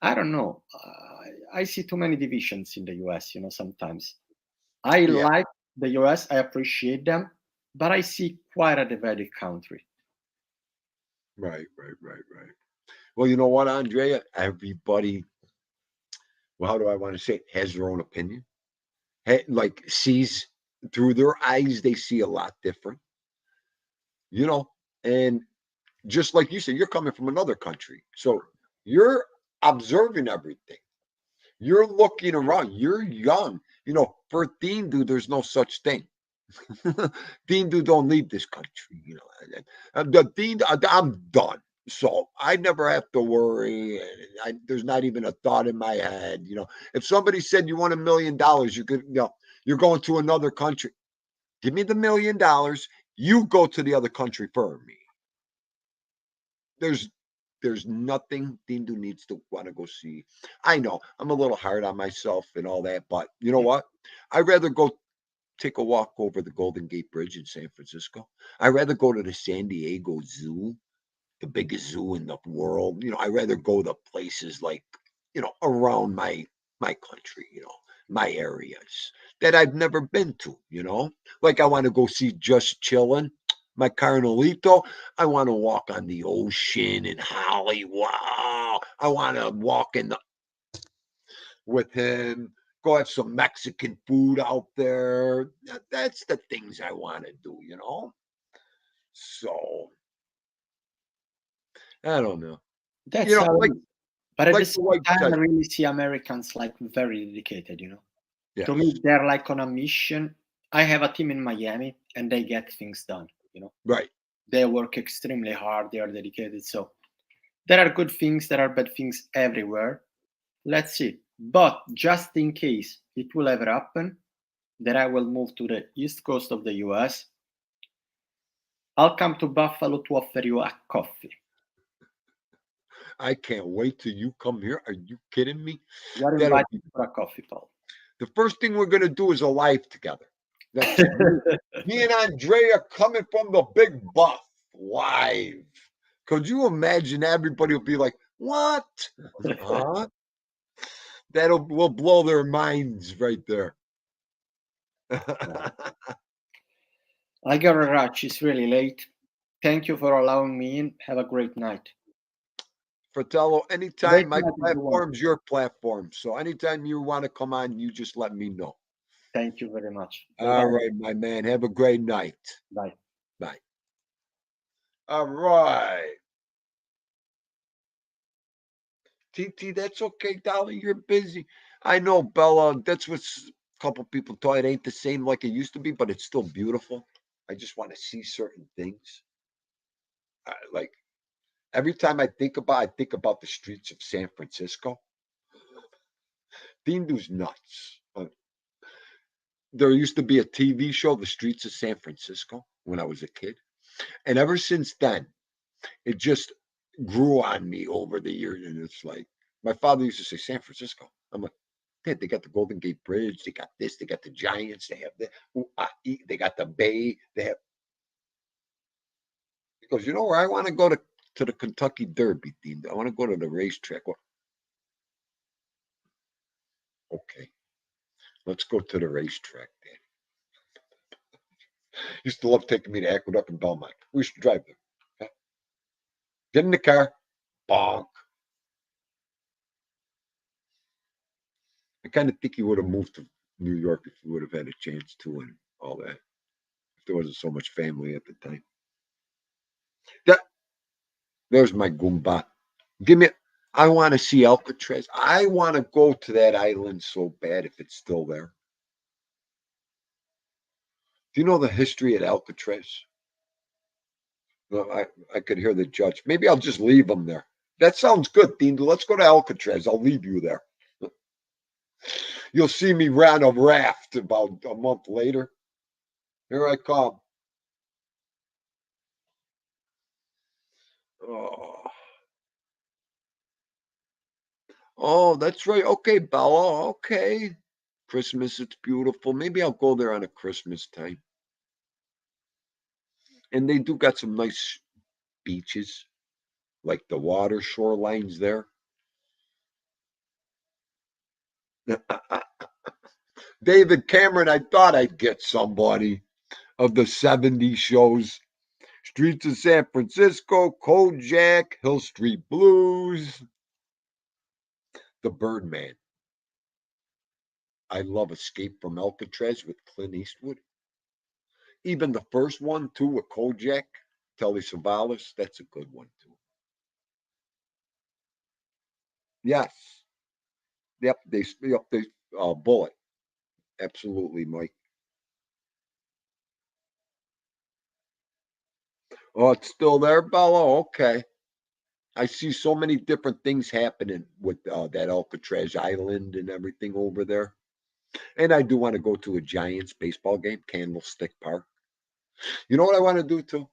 I don't know. I see too many divisions in the US, sometimes. I Yeah. like the US, I appreciate them, but I see quite a divided country. Right. Well, you know what, Andrea? Everybody, well, how do I want to say it, has their own opinion. Like sees through their eyes, they see a lot different. And just like you said, you're coming from another country. So you're observing everything. You're looking around. You're young. For Dindu, there's no such thing. Dindu don't leave this country. I'm done. So I never have to worry. There's not even a thought in my head. If somebody said you want $1 million, you could, you're going to another country. Give me the $1 million. You go to the other country for me. There's nothing Dindu needs to want to go see. I know I'm a little hard on myself and all that, but you know what? I'd rather go take a walk over the Golden Gate Bridge in San Francisco. I'd rather go to the San Diego Zoo, the biggest zoo in the world. I'd rather go to places like, around my country, my areas that I've never been to, Like I want to go see Just Chillin', my Carnalito. I want to walk on the ocean in Hollywood. Wow. I want to walk with him, go have some Mexican food out there. That's the things I want to do, So I don't know. That's how it Like is. But at the like the same white time, I said. really see Americans like very dedicated, Yes. To me, they're like on a mission. I have a team in Miami and they get things done, Right. They work extremely hard, they are dedicated. So there are good things, there are bad things everywhere. Let's see. But just in case it will ever happen that I will move to the east coast of the US, I'll come to Buffalo to offer you a coffee. I can't wait till you come here. Are you kidding me? You're That'll invited be for a coffee, Paul. the first thing we're gonna do is a live together. That's me and Andrea coming from the Big Buff live. Could you imagine? Everybody will be like, "What? Huh?" Will blow their minds right there. I got a rush. It's really late. Thank you for allowing me in. Have a great night. Fratello, anytime, Great my night, everyone. platform's your platform. So anytime you want to come on, you just let me know. Thank you very much. All right, my man. Have a great night. Bye. Bye. All right. TT, that's okay, darling. You're busy. I know, Bella. That's what a couple people thought. It ain't the same like it used to be, but it's still beautiful. I just want to see certain things. Like every time I think about the streets of San Francisco. Dindu's nuts. There used to be a TV show, The Streets of San Francisco, when I was a kid. And ever since then, it just grew on me over the years. And it's like, my father used to say, San Francisco. I'm like, Dad, they got the Golden Gate Bridge. They got this. They got the Giants. They have they got the Bay. They have. He goes, you know where I want to go to the Kentucky Derby, Dean? I want to go to the racetrack. Okay, let's go to the racetrack, Dad. Used to love taking me to Aqueduct and Belmont. We used to drive there. Okay? Get in the car, bonk. I kind of think he would have moved to New York if he would have had a chance to and all that. If there wasn't so much family at the time. That there's my Goomba. Give me. I want to see Alcatraz. I want to go to that island so bad if it's still there. Do you know the history at Alcatraz? Well, I could hear the judge. Maybe I'll just leave him there. That sounds good, Dean. Let's go to Alcatraz. I'll leave you there. You'll see me run a raft about a month later. Here I come. Oh, oh, that's right. Okay, Bella. Okay. Christmas, it's beautiful. Maybe I'll go there on a Christmas time. And they do got some nice beaches, like the water shorelines there. David Cameron, I thought I'd get somebody of the 70s shows. Streets of San Francisco, Kojak, Hill Street Blues, The Birdman. I love Escape from Alcatraz with Clint Eastwood. Even the first one, too, with Kojak, Telly Savalas, that's a good one, too. Yes. Yep, Bullet. Absolutely, Mike. Oh, it's still there, Bella? Okay. I see so many different things happening with that Alcatraz Island and everything over there. And I do want to go to a Giants baseball game, Candlestick Park. You know what I want to do too?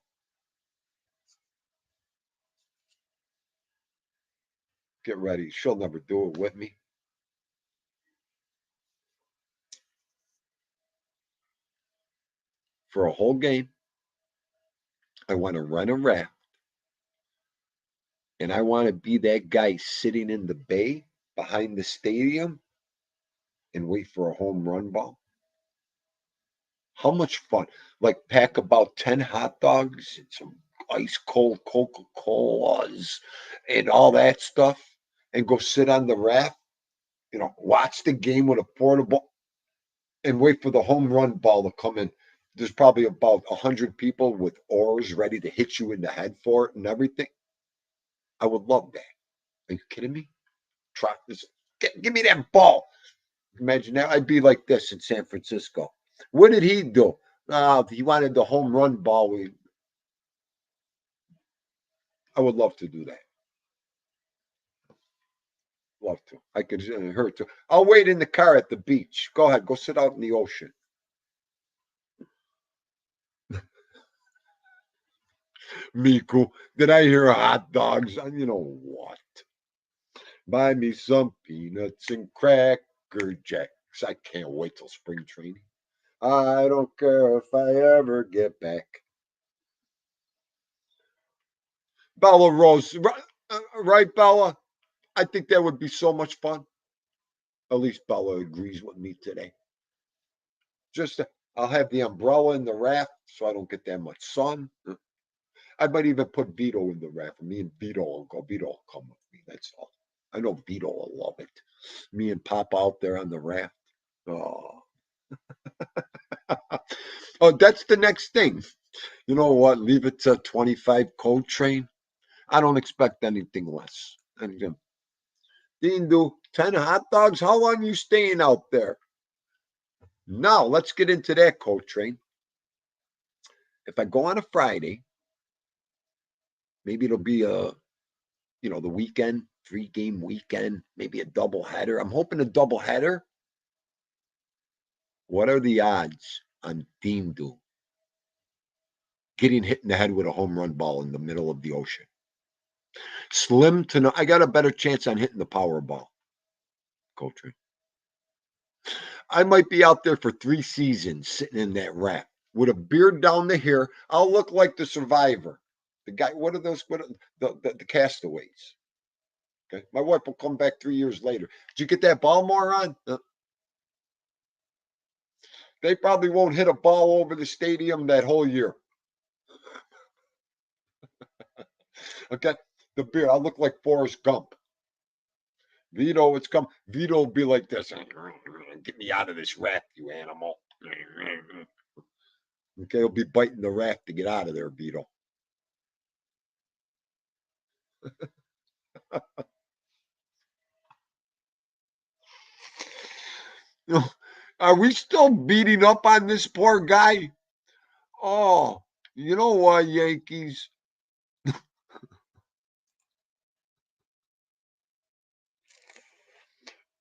Get ready. She'll never do it with me. For a whole game, I want to rent a raft. And I want to be that guy sitting in the bay behind the stadium and wait for a home run ball. How much fun. Like pack about 10 hot dogs and some ice cold Coca-Colas and all that stuff and go sit on the raft, watch the game with a portable and wait for the home run ball to come in. There's probably about 100 people with oars ready to hit you in the head for it and everything. I would love that. Are you kidding me? Try this. Give me that ball. Imagine that. I'd be like this in San Francisco. What did he do? He wanted the home run ball. I would love to do that. Love to. I could her too. I'll wait in the car at the beach. Go ahead. Go sit out in the ocean. Miku, did I hear hot dogs? You know what? Buy me some peanuts and cracker jacks. I can't wait till spring training. I don't care if I ever get back. Bella Rose, right, Bella? I think that would be so much fun. At least Bella agrees with me today. Just I'll have the umbrella in the raft so I don't get that much sun. I might even put Vito in the raft. Me and Vito will go. Vito will come with me. That's all. I know Vito will love it. Me and Pop out there on the raft. Oh. Oh, that's the next thing. You know what? Leave it to 25 code train. I don't expect anything less. And again, Dean, do 10 hot dogs. How long you staying out there? Now, let's get into that code train. If I go on a Friday, maybe it'll be the weekend, 3-game weekend, maybe a double header. I'm hoping a double header. What are the odds on Dean Do getting hit in the head with a home run ball in the middle of the ocean? Slim to no. I got a better chance on hitting the power ball. Coltrane. I might be out there for 3 seasons sitting in that raft with a beard down to here. I'll look like the survivor. The guy, what are those? What are the castaways? Okay. My wife will come back 3 years later. Did you get that ball, moron? They probably won't hit a ball over the stadium that whole year. Okay. The beard. I look like Forrest Gump. Vito, it's come. Vito will be like this. Get me out of this rack, you animal. Okay, he'll be biting the rack to get out of there, Vito. Are we still beating up on this poor guy? Oh, you know what, Yankees?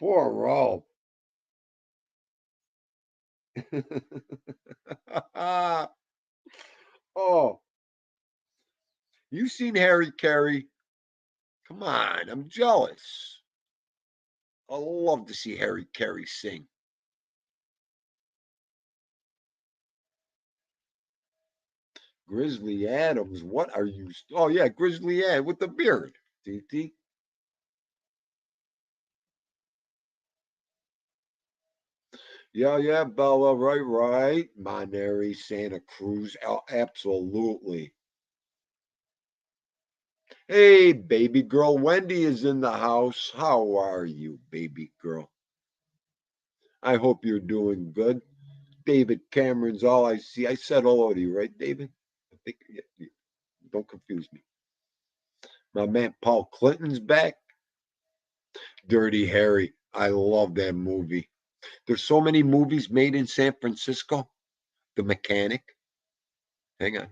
Poor Rob. Oh, you seen Harry Carey? Come on, I'm jealous. I love to see Harry Carey sing. Grizzly Adams, what are you? Oh yeah, Grizzly Ad with the beard. TT. Yeah, Bella, right. Monterey, Santa Cruz, absolutely. Hey, baby girl, Wendy is in the house. How are you, baby girl? I hope you're doing good. David Cameron's all I see. I said hello to you, right, David? I think, don't confuse me. My man Paul Clinton's back. Dirty Harry. I love that movie. There's so many movies made in San Francisco. The Mechanic. Hang on.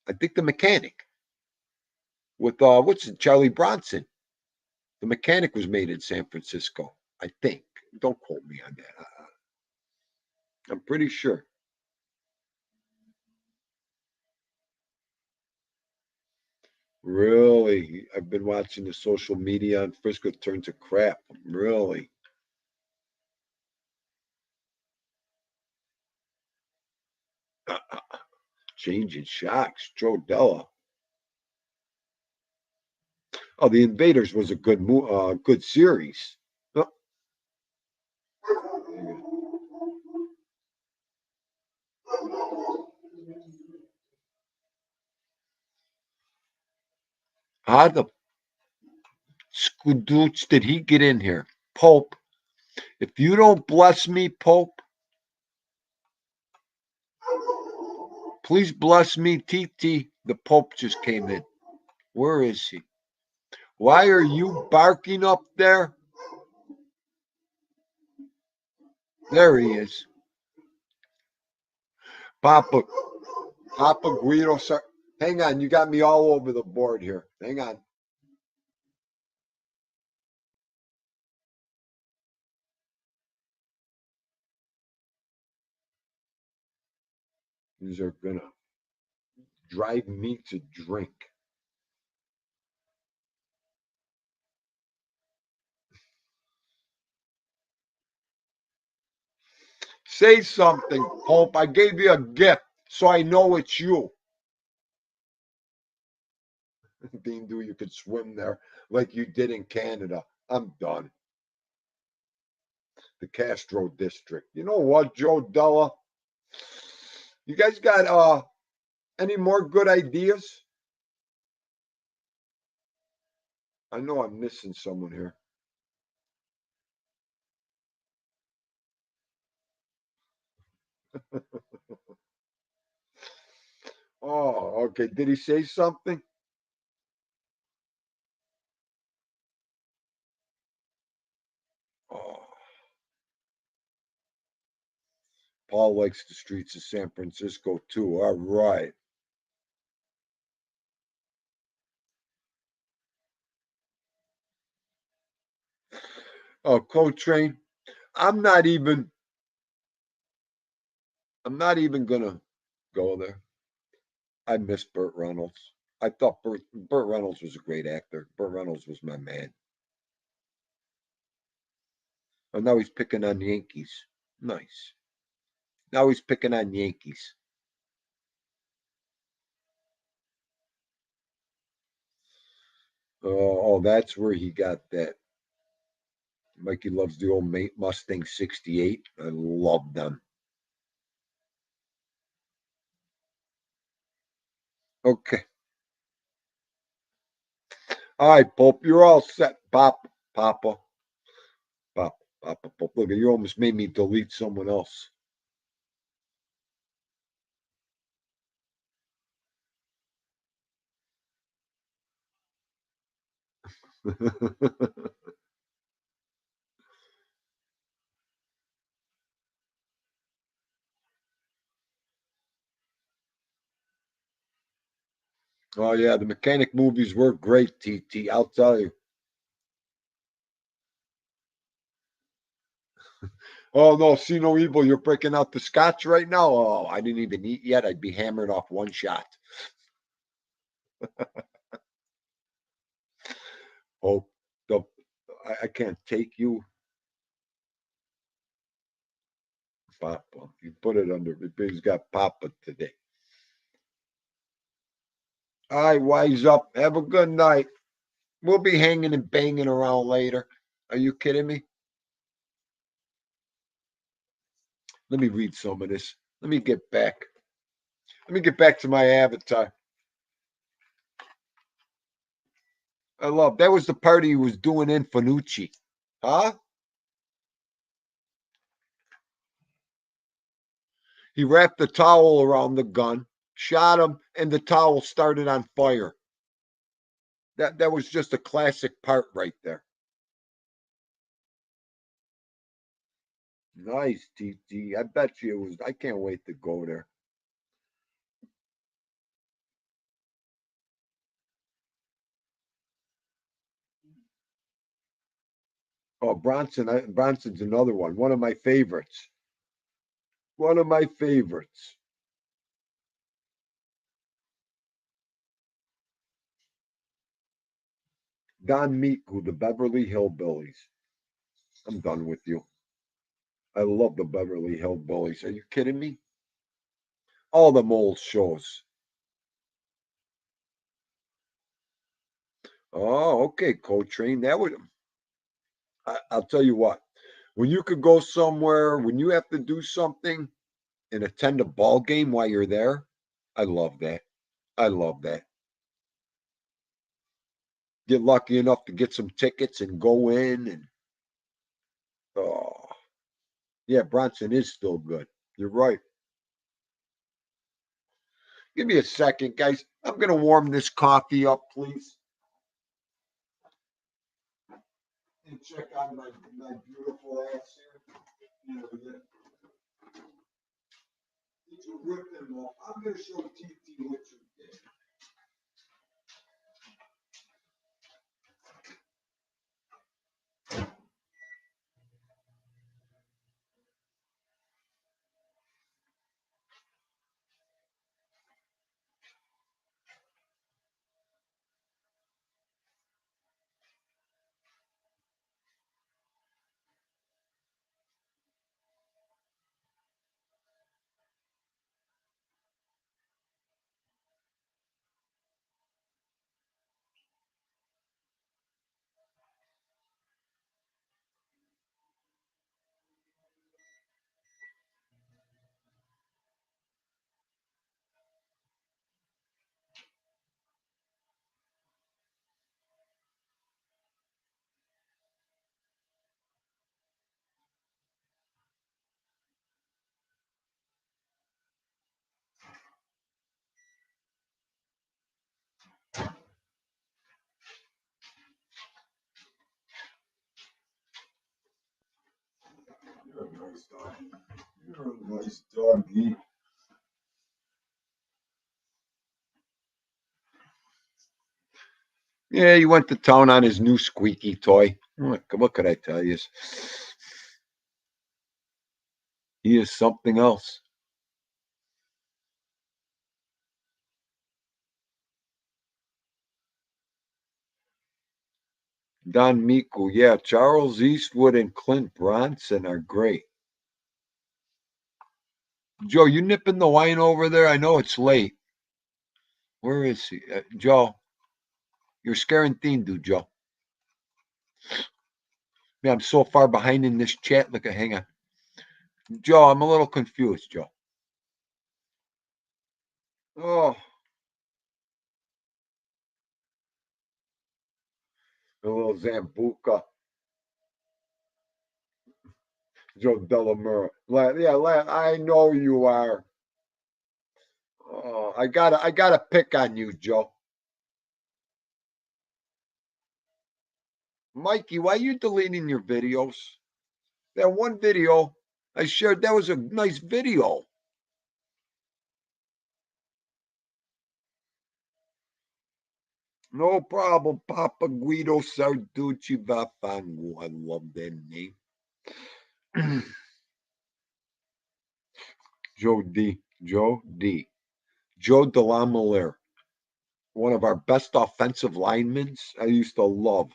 I think The Mechanic with what's it, Charlie Bronson. The Mechanic was made in San Francisco. I think. Don't quote me on that. I'm pretty sure. Really, I've been watching the social media on Frisco turn to crap. Really. Changing shocks. Joe Della. Oh, The Invaders was a good series. Oh, how the skudoots did he get in here? Pope. If you don't bless me, Pope, please bless me, TT. The Pope just came in. Where is he? Why are you barking up there? There he is. Papa, Papa Guido. Sir. Hang on, you got me all over the board here. Hang on. These are gonna drive me to drink. Say something, Pope. I gave you a gift, so I know it's you. Bean, do you could swim there like you did in Canada. I'm done. The Castro district. You know what, Joe Della? You guys got any more good ideas? I know I'm missing someone here. Oh, okay. Did he say something? Oh, Paul likes the streets of San Francisco too. All right. Oh, Coltrane. I'm not even. I'm not even gonna go there. I miss Burt Reynolds. I thought Burt Reynolds was a great actor. Burt Reynolds was my man. And now he's picking on Yankees. Nice. Now he's picking on Yankees. Oh, that's where he got that. Mikey loves the old Mustang 68. I love them. Okay. All right, Pope, you're all set. Papa. Papa, Pope. Look, you almost made me delete someone else. Oh yeah, the mechanic movies were great, TT. I'll tell you. Oh no, see no evil. You're breaking out the scotch right now. Oh, I didn't even eat yet. I'd be hammered off one shot. Oh, the, I can't take you, Papa. You put it under. He's got Papa today. All right, wise up. Have a good night. We'll be hanging and banging around later. Are you kidding me? Let me read some of this. Let me get back. Let me get back to my avatar. I love that was the party he was doing in Fanucci. Huh? He wrapped the towel around the gun, shot him, and the towel started on fire. That was just a classic part right there. Nice, TT. I bet you it was. I can't wait to go there. Oh, Bronson. Bronson's another one. One of my favorites. One of my favorites. Don Miku, the Beverly Hillbillies. I'm done with you. I love the Beverly Hillbillies. Are you kidding me? All the mole shows. Oh, okay, Coltrane. That would. I'll tell you what. When you could go somewhere, when you have to do something and attend a ball game while you're there, I love that. I love that. Get lucky enough to get some tickets and go in and oh yeah, Bronson is still good. You're right. Give me a second, guys. I'm gonna warm this coffee up, please. And check on my beautiful ass here. Did you rip them off? I'm gonna show TT what you did. You're a nice dog. You're a nice doggy. Yeah, he went to town on his new squeaky toy. What could I tell you? He is something else. Don Miku, yeah, Charles Eastwood and Clint Bronson are great. Joe, you nipping the wine over there? I know it's late. Where is he? Joe, you're scaring Tindu, Joe. Man, I'm so far behind in this chat. Look, hang on. Joe, I'm a little confused, Joe. Oh, A little Zambuca. Joe Delamura. I know you are. Oh, I gotta pick on you, Joe. Mikey, why are you deleting your videos? That one video I shared, that was a nice video. No problem, Papa Guido Sarducci Vafangu. I love that name. Joe D. Joe Delamolier, one of our best offensive linemen. I used to love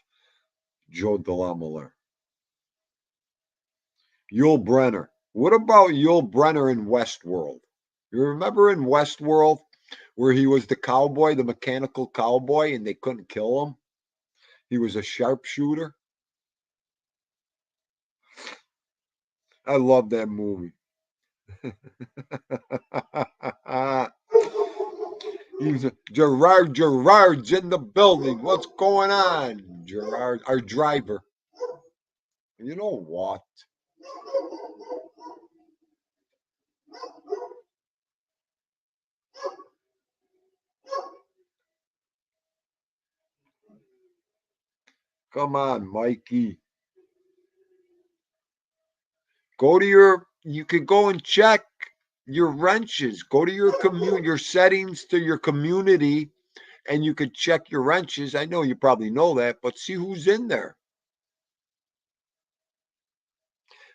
Joe Delamolier. Yul Brenner. What about Yul Brenner in Westworld? You remember in Westworld where he was the cowboy, the mechanical cowboy, and they couldn't kill him? He was a sharpshooter. I love that movie. Gerard's in the building. What's going on? Gerard, our driver. You know what? Come on, Mikey. You could go and check your wrenches. Go to your settings to your community, and you could check your wrenches. I know you probably know that, but see who's in there.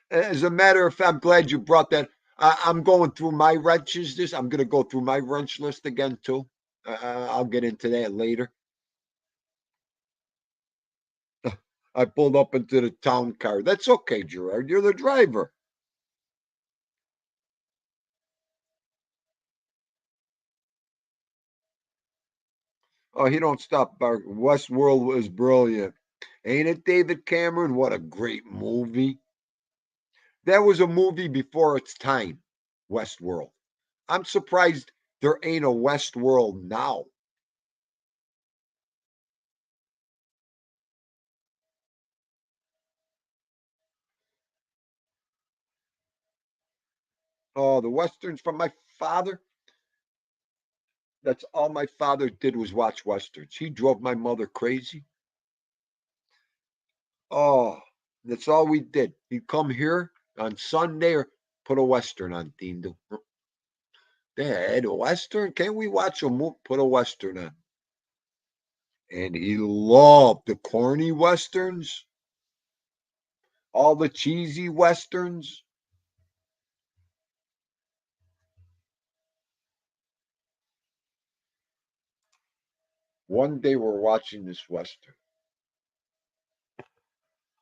As a matter of fact, I'm glad you brought that. I'm going through my wrenches. I'm going to go through my wrench list again, too. I'll get into that later. I pulled up into the town car. That's okay, Gerard. You're the driver. Oh, he don't stop barking. Westworld was brilliant. Ain't it, David Cameron? What a great movie. That was a movie before its time, Westworld. I'm surprised there ain't a Westworld now. Oh, the Westerns from my father. That's all my father did was watch Westerns. He drove my mother crazy. Oh, that's all we did. He'd come here on Sunday or put a Western on, Dindo. Dad, a Western? Can't we watch a movie? Put a Western on. And he loved the corny Westerns, all the cheesy Westerns. One day we're watching this Western.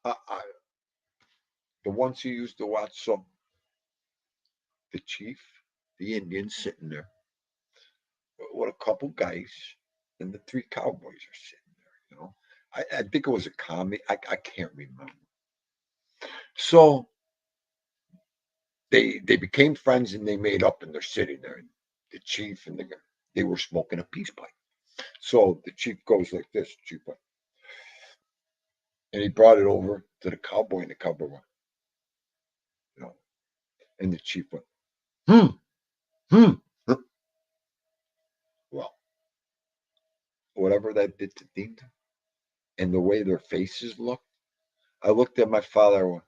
The ones he used to watch, so the chief, the Indian sitting there with a couple guys, and the three cowboys are sitting there. I think it was a comedy. I can't remember. So they became friends and they made up and they're sitting there. And the chief and they were smoking a peace pipe. So the chief goes like this, chief, and he brought it over to the cowboy, and the cowboy went, and the chief went, hmm. Well, whatever that did to Dean and the way their faces looked, I looked at my father. I went,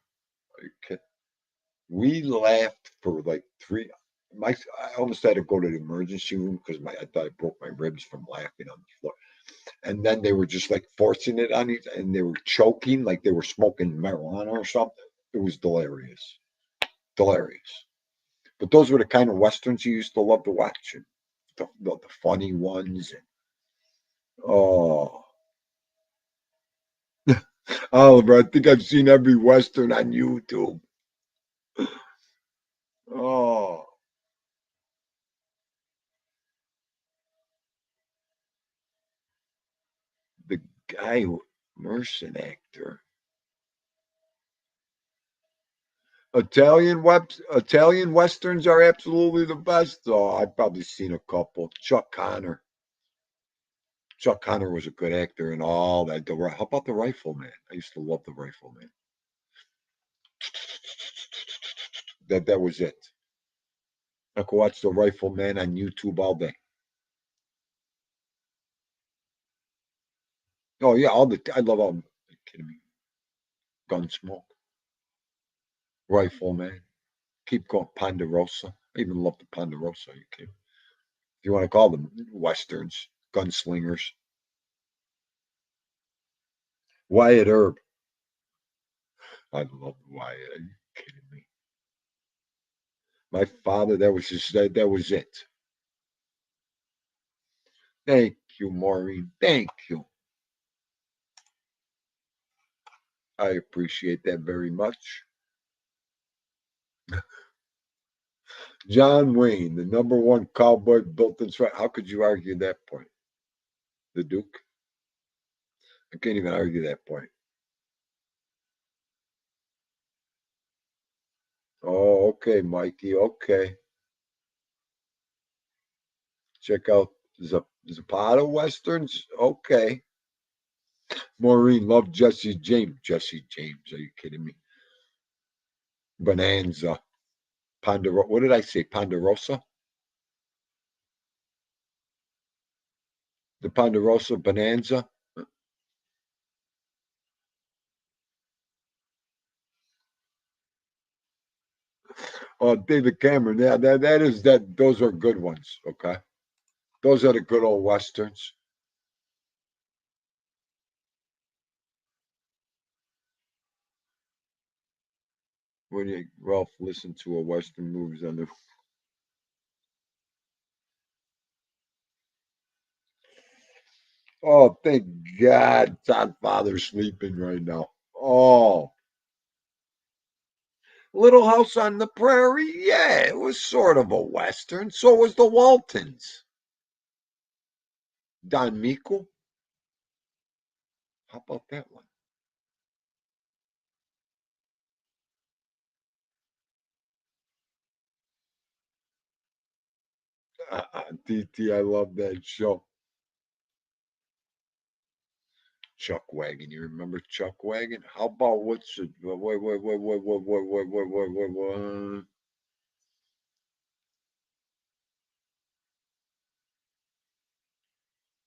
"Are you kidding?" We laughed for like I almost had to go to the emergency room because I thought I broke my ribs from laughing on the floor. And then they were just like forcing it on each, and they were choking like they were smoking marijuana or something. It was hilarious, hilarious. But those were the kind of westerns you used to love to watch, and the funny ones. And, oh, Oliver, I think I've seen every western on YouTube. Oh, the guy, Merson actor. Italian westerns are absolutely the best. Though I've probably seen a couple. Chuck Connor. Chuck Connor was a good actor and all that. How about The Rifleman? I used to love The Rifleman. That was it. I could watch The Rifleman on YouTube all day. Oh yeah, I love all. Are you kidding me? Gunsmoke, Rifleman. Keep going. Ponderosa. I even love the Ponderosa. You kidding? If you want to call them westerns, gunslingers. Wyatt Earp. I love Wyatt. Are you kidding me? My father. That was just that was it. Thank you, Maureen. Thank you. I appreciate that very much. John Wayne, the number one cowboy built in Sweat. How could you argue that point? The Duke? I can't even argue that point. Oh, okay, Mikey. Okay. Check out Zapata Westerns. Okay. Maureen loved Jesse James. Jesse James. Are you kidding me? Bonanza. Ponderosa. What did I say? Ponderosa? The Ponderosa Bonanza? Oh, David Cameron. Yeah, that is that. Those are good ones. Okay. Those are the good old Westerns. When you Ralph listened to a Western movies on the Oh, thank God Todd Father's sleeping right now. Oh, Little House on the Prairie. Yeah, it was sort of a Western. So was the Waltons. Don Meekle. How about that one? TT, I love that show. Chuck Wagon. You remember Chuck Wagon? How about what's it? Wait.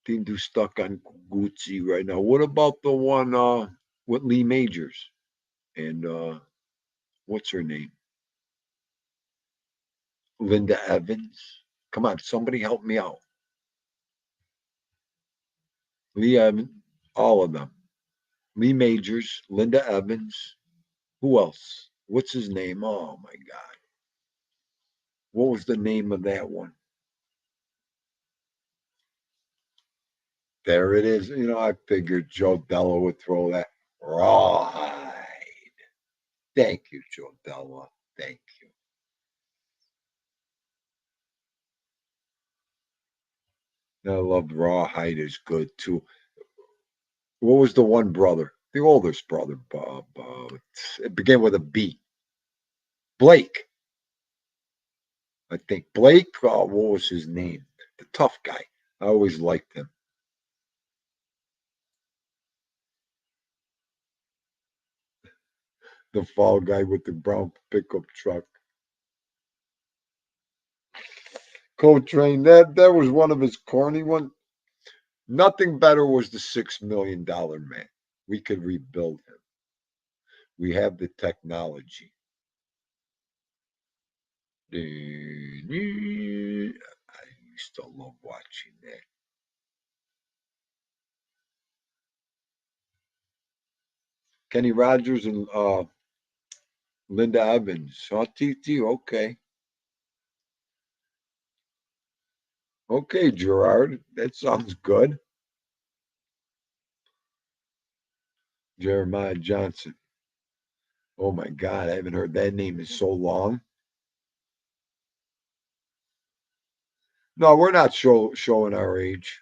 Team do stuck on Gucci right now. What about the one with Lee Majors and what's her name? Linda Evans. Come on, somebody help me out. Lee Evans, all of them. Lee Majors, Linda Evans. Who else? What's his name? Oh my God. What was the name of that one? There it is. You know, I figured Joe Della would throw that. Rawhide. Thank you, Joe Della. Thank you. I loved Rawhide is good too. What was the one brother? The oldest brother, Bob. It began with a B. Blake. I think Blake. What was his name? The tough guy. I always liked him. The fall guy with the brown pickup truck. Coltrane. That was one of his corny ones. Nothing better was the $6 million man. We could rebuild him. We have the technology. I used to love watching that. Kenny Rogers and Linda Evans. Oh, TT, okay. Okay, Gerard. That sounds good. Jeremiah Johnson. Oh my God, I haven't heard that name in so long. No, we're not showing our age.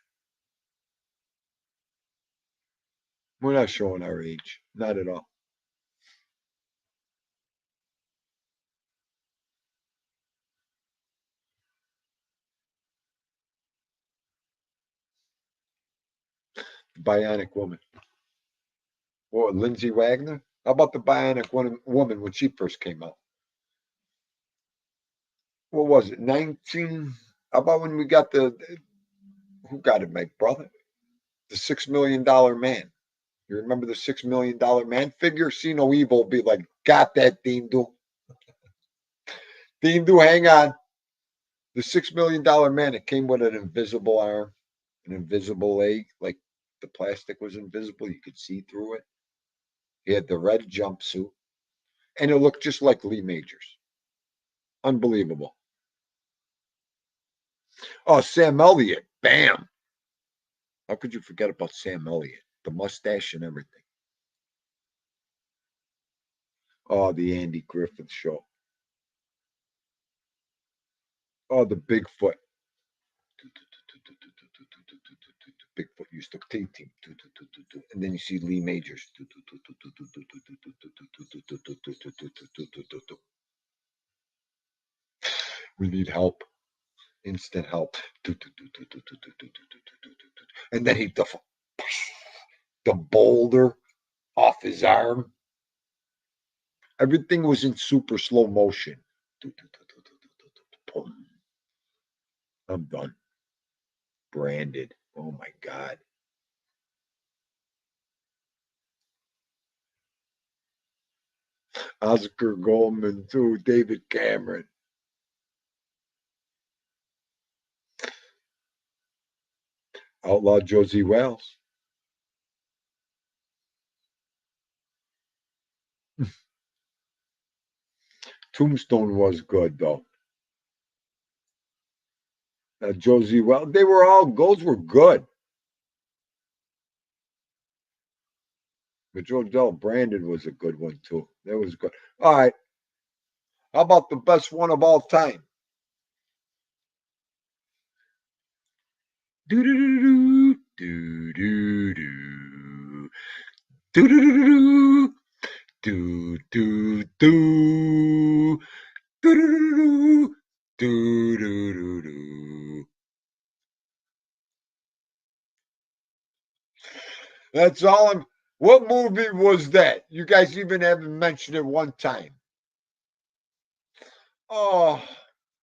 We're not showing our age. Not at all. Bionic Woman. What, Lindsay Wagner? How about the Bionic Woman when she first came out? What was it? 19? How about when we got who got it, my brother? The $6 million man. You remember the $6 million man figure? See no evil, be like, got that, Dean Do. Dean Do, hang on. The $6 million man, it came with an invisible arm, an invisible leg, like the plastic was invisible. You could see through it. He had the red jumpsuit, and it looked just like Lee Majors. Unbelievable. Oh, Sam Elliott. Bam. How could you forget about Sam Elliott? The mustache and everything. Oh, the Andy Griffith Show. Oh, the Bigfoot. Bigfoot used to team, and then you see Lee Majors. We need help, instant help. And then the boulder off his arm. Everything was in super slow motion. I'm done. Branded. Oh my God. Oscar Goldman too. David Cameron. Outlaw Josie Wells. Tombstone was good though. Josie Wells. They were all. Those were good. But Jodelle Brandon was a good one too. That was good. All right. How about the best one of all time? Do do do do do do do do do do do do do do do. That's all I'm. What movie was that? You guys even haven't mentioned it one time. Oh,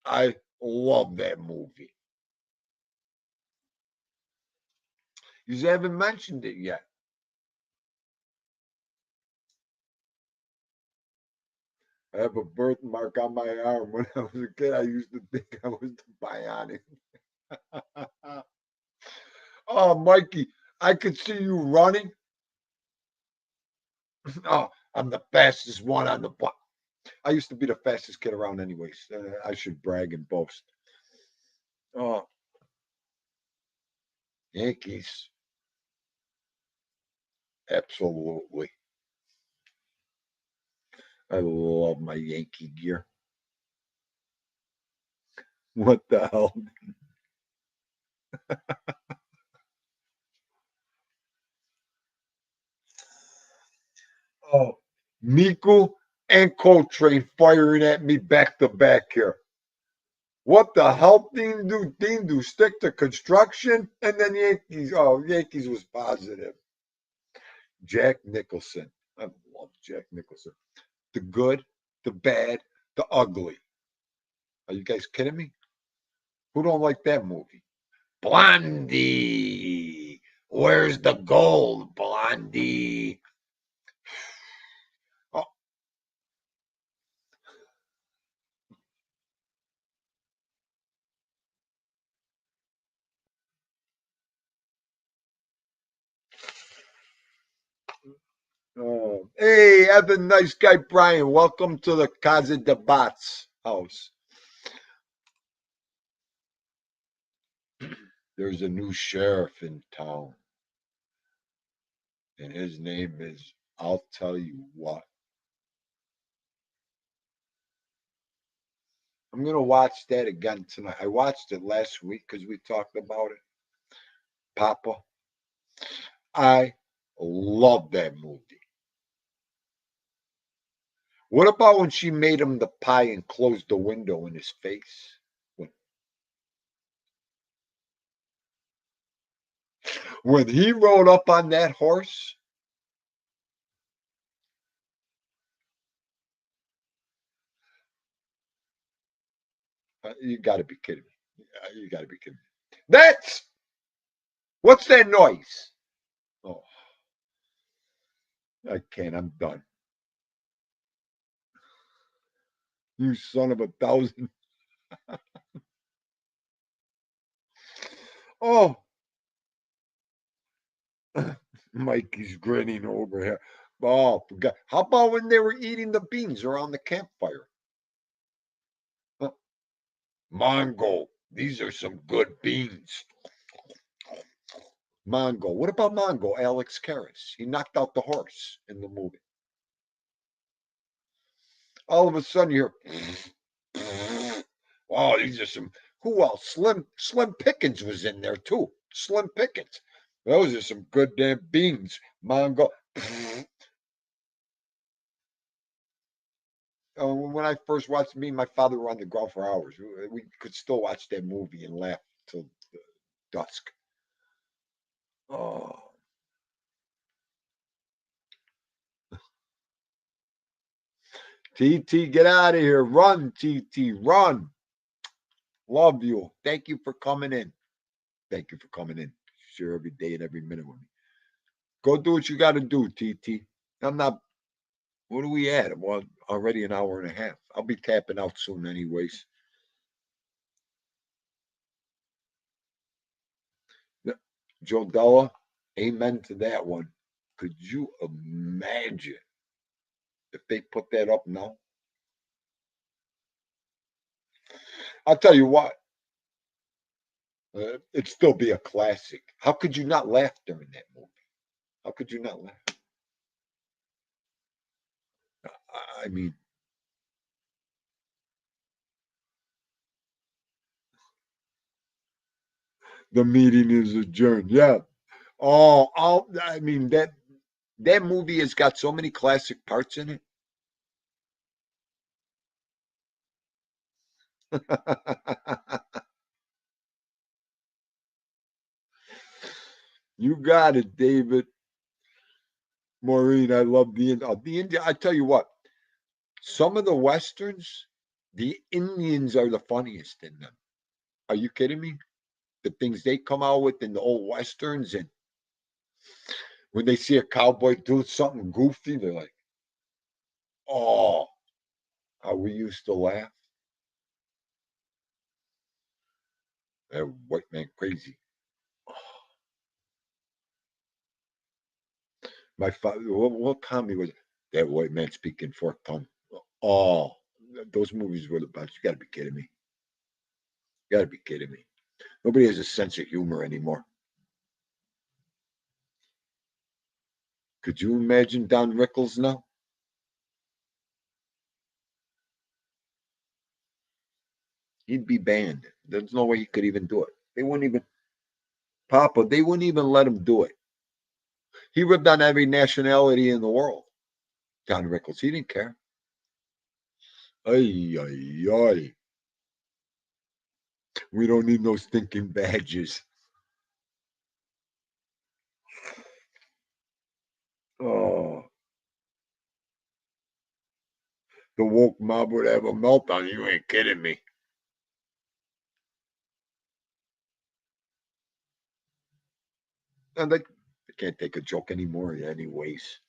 I love that movie. You haven't mentioned it yet. I have a birthmark on my arm. When I was a kid, I used to think I was the Bionic. Oh, Mikey, I could see you running. Oh, I'm the fastest one on the block. I used to be the fastest kid around, anyways. I should brag and boast. Oh, Yankees. Absolutely. I love my Yankee gear. What the hell? Oh, Miku and Coltrane firing at me back to back here. What the hell, Dean do? Dean do stick to construction, and then Yankees. Oh, Yankees was positive. Jack Nicholson. I love Jack Nicholson. The good, the bad, the ugly. Are you guys kidding me? Who don't like that movie? Blondie. Where's the gold, Blondie? Oh. Oh. Hey, Evan, nice guy, Brian. Welcome to the Casa de Bats house. There's a new sheriff in town. And his name is, I'll tell you what. I'm going to watch that again tonight. I watched it last week because we talked about it. Papa. I love that movie. What about when she made him the pie and closed the window in his face? When he rode up on that horse, you got to be kidding me. You got to be kidding me. What's that noise? Oh, I can't. I'm done. You son of a thousand. Oh, Mikey's grinning over here. Oh, forgot. How about when they were eating the beans around the campfire? Mongo. These are some good beans. Mongo. What about Mongo? Alex Karras. He knocked out the horse in the movie. All of a sudden, you're. Oh, these are some. Who else? Slim Pickens was in there too. Slim Pickens. Those are some good damn beans. Mongo. When I first watched, me and my father were on the ground for hours. We could still watch that movie and laugh till dusk. Oh. TT, get out of here. Run, TT, run. Love you. Thank you for coming in. Thank you for coming in. Share every day and every minute with me. Go do what you got to do, TT. I'm not. What are we at? Well, already an hour and a half. I'll be tapping out soon, anyways. Joe Della, amen to that one. Could you imagine if they put that up now? I'll tell you what, it'd still be a classic. How could you not laugh during that movie? How could you not laugh? I mean, the meeting is adjourned. Yeah. Oh, I mean that movie has got so many classic parts in it. You got it, David. Maureen, I love the Indian. I tell you what, some of the westerns, the Indians are the funniest in them. Are you kidding me? The things they come out with in the old westerns, and when they see a cowboy do something goofy, they're like, "Oh, how we used to laugh." That white man crazy. My father, what comedy was it? That white man speaking forked tongue? Oh, those movies were the best. You got to be kidding me. You got to be kidding me. Nobody has a sense of humor anymore. Could you imagine Don Rickles now? He'd be banned. There's no way he could even do it. They wouldn't even, Papa, they wouldn't even let him do it. He ripped on every nationality in the world. Don Rickles, he didn't care. Ay, ay, ay. We don't need no stinking badges. Oh, the woke mob would have a meltdown. You ain't kidding me. And they can't take a joke anymore, anyways.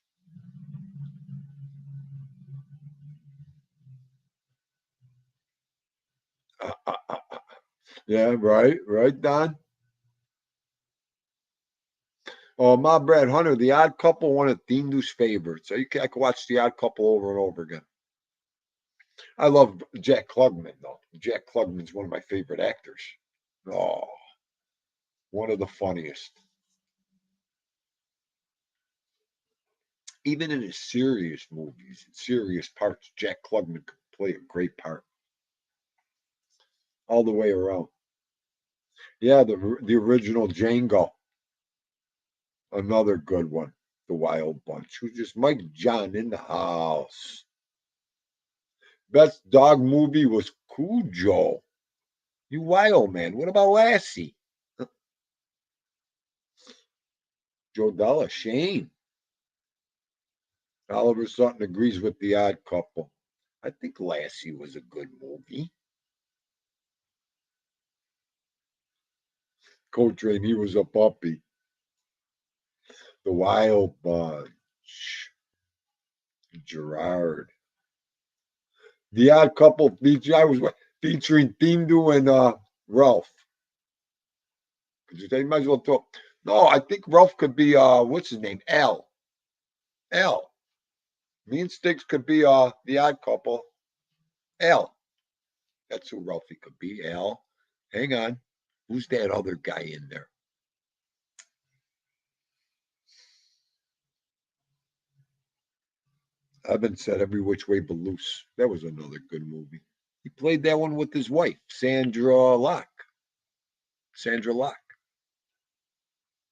Yeah, right, Don. Oh, my Brad Hunter, The Odd Couple, one of Dindu's favorites. I could watch The Odd Couple over and over again. I love Jack Klugman, though. Jack Klugman's one of my favorite actors. Oh, one of the funniest. Even in his serious movies, serious parts, Jack Klugman could play a great part. All the way around. Yeah, the original Django. Another good one. The Wild Bunch. Who's just Mike John in the house. Best dog movie was Cujo. You wild man. What about Lassie? Joe Della, Shane. Oliver Sutton agrees with The Odd Couple. I think Lassie was a good movie. Coltrane, he was a puppy. The Wild Bunch. Gerard. The Odd Couple feature. I was featuring Themdu and Ralph. Could you say you might as well talk? No, I think Ralph could be what's his name? Al. Al. Me and Sticks could be the Odd Couple. Al. That's who Ralphie could be. Al. Hang on. Who's that other guy in there? I've been said Every Which Way But Loose. That was another good movie. He played that one with his wife, Sandra Locke. Sandra Locke.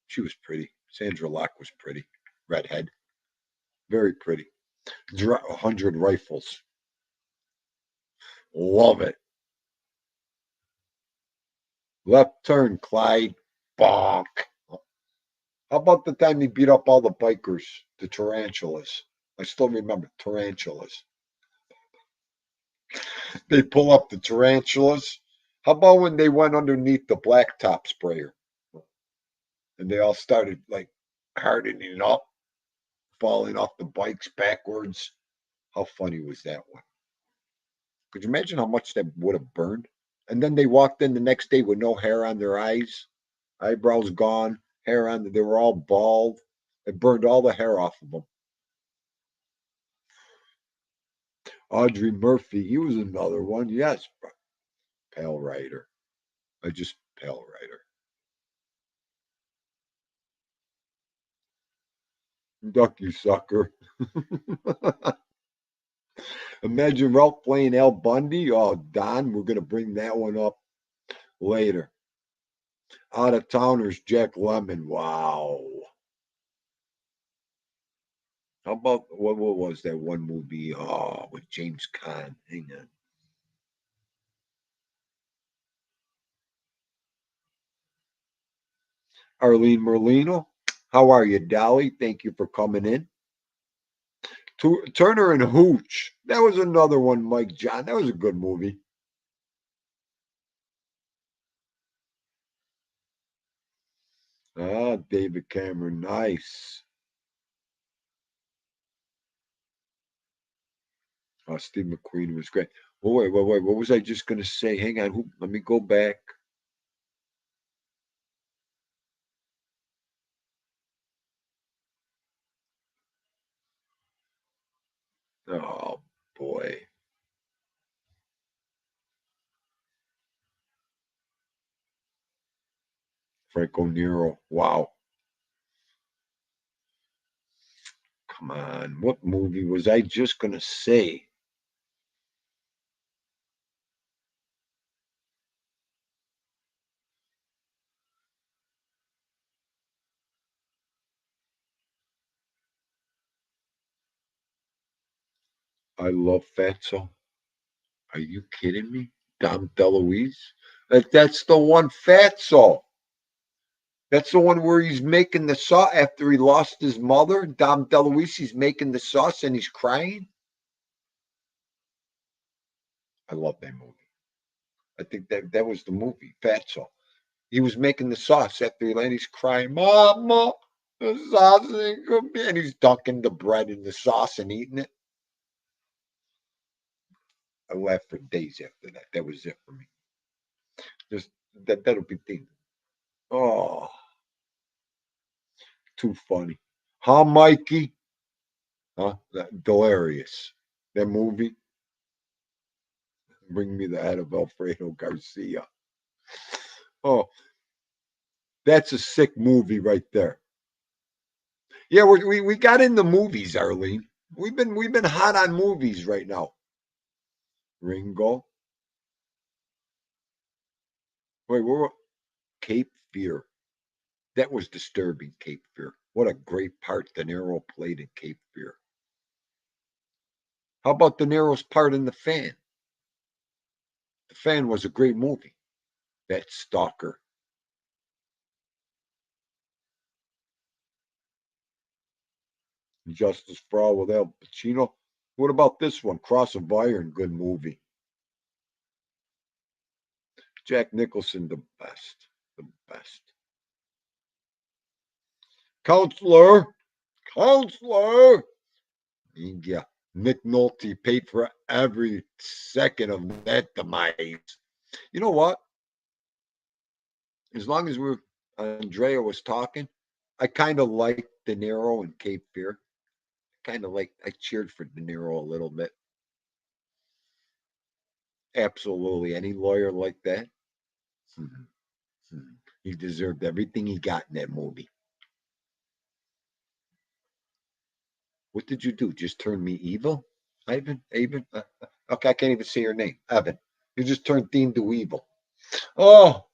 She was pretty. Sandra Locke was pretty. Redhead. Very pretty. 100 Rifles. Love it. Left Turn, Clyde. Bonk. How about the time he beat up all the bikers, the tarantulas? I still remember tarantulas. They pull up the tarantulas. How about when they went underneath the blacktop sprayer and they all started like hardening up, falling off the bikes backwards? How funny was that one? Could you imagine how much that would have burned? And then they walked in the next day with no hair on their eyes, eyebrows gone, hair on. They were all bald. It burned all the hair off of them. Audrey Murphy, he was another one. Yes, Pale Rider. Just Pale Rider. Duck, you sucker. Imagine Ralph playing Al Bundy. Oh, Don, we're going to bring that one up later. Out of Towners, Jack Lemmon. Wow. How about, what was that one movie? Oh, with James Caan. Hang on. Arlene Merlino. How are you, Dolly? Thank you for coming in. Turner and Hooch. That was another one, Mike John. That was a good movie. Ah, David Cameron. Nice. Oh, Steve McQueen was great. Oh, wait. What was I just going to say? Hang on. Let me go back. Oh, boy. Franco Nero. Wow. Come on. What movie was I just going to say? I love Fatso. Are you kidding me? Dom DeLuise? That's the one, Fatso. That's the one where he's making the sauce after he lost his mother. Dom DeLuise, he's making the sauce and he's crying. I love that movie. I think that was the movie, Fatso. He was making the sauce after he landed. He's crying, Mama, the sauce ain't good. And he's dunking the bread in the sauce and eating it. I laughed for days after that. That was it for me. Just that'll be thing. Oh, too funny. Huh, Mikey? Huh? Delirious. That movie. Bring me the head of Alfredo Garcia. Oh, that's a sick movie right there. Yeah, we got in the movies, Arlene. We've been hot on movies right now. Ringo. Wait, Cape Fear. That was disturbing, Cape Fear. What a great part De Niro played in Cape Fear. How about De Niro's part in The Fan? The Fan was a great movie. That stalker. Justice for All with Al Pacino. What about this one? Cross of Iron, good movie. Jack Nicholson, the best. The best. Counselor. Yeah. Nick Nolte paid for every second of that demise. You know what? As long as Andrea was talking, I kind of liked De Niro and Cape Fear. I cheered for De Niro a little bit. Absolutely. Any lawyer like that, he deserved everything he got in that movie. What did you do? Just turn me evil? Ivan? Okay, I can't even say your name. Evan. You just turned Dean to evil. Oh,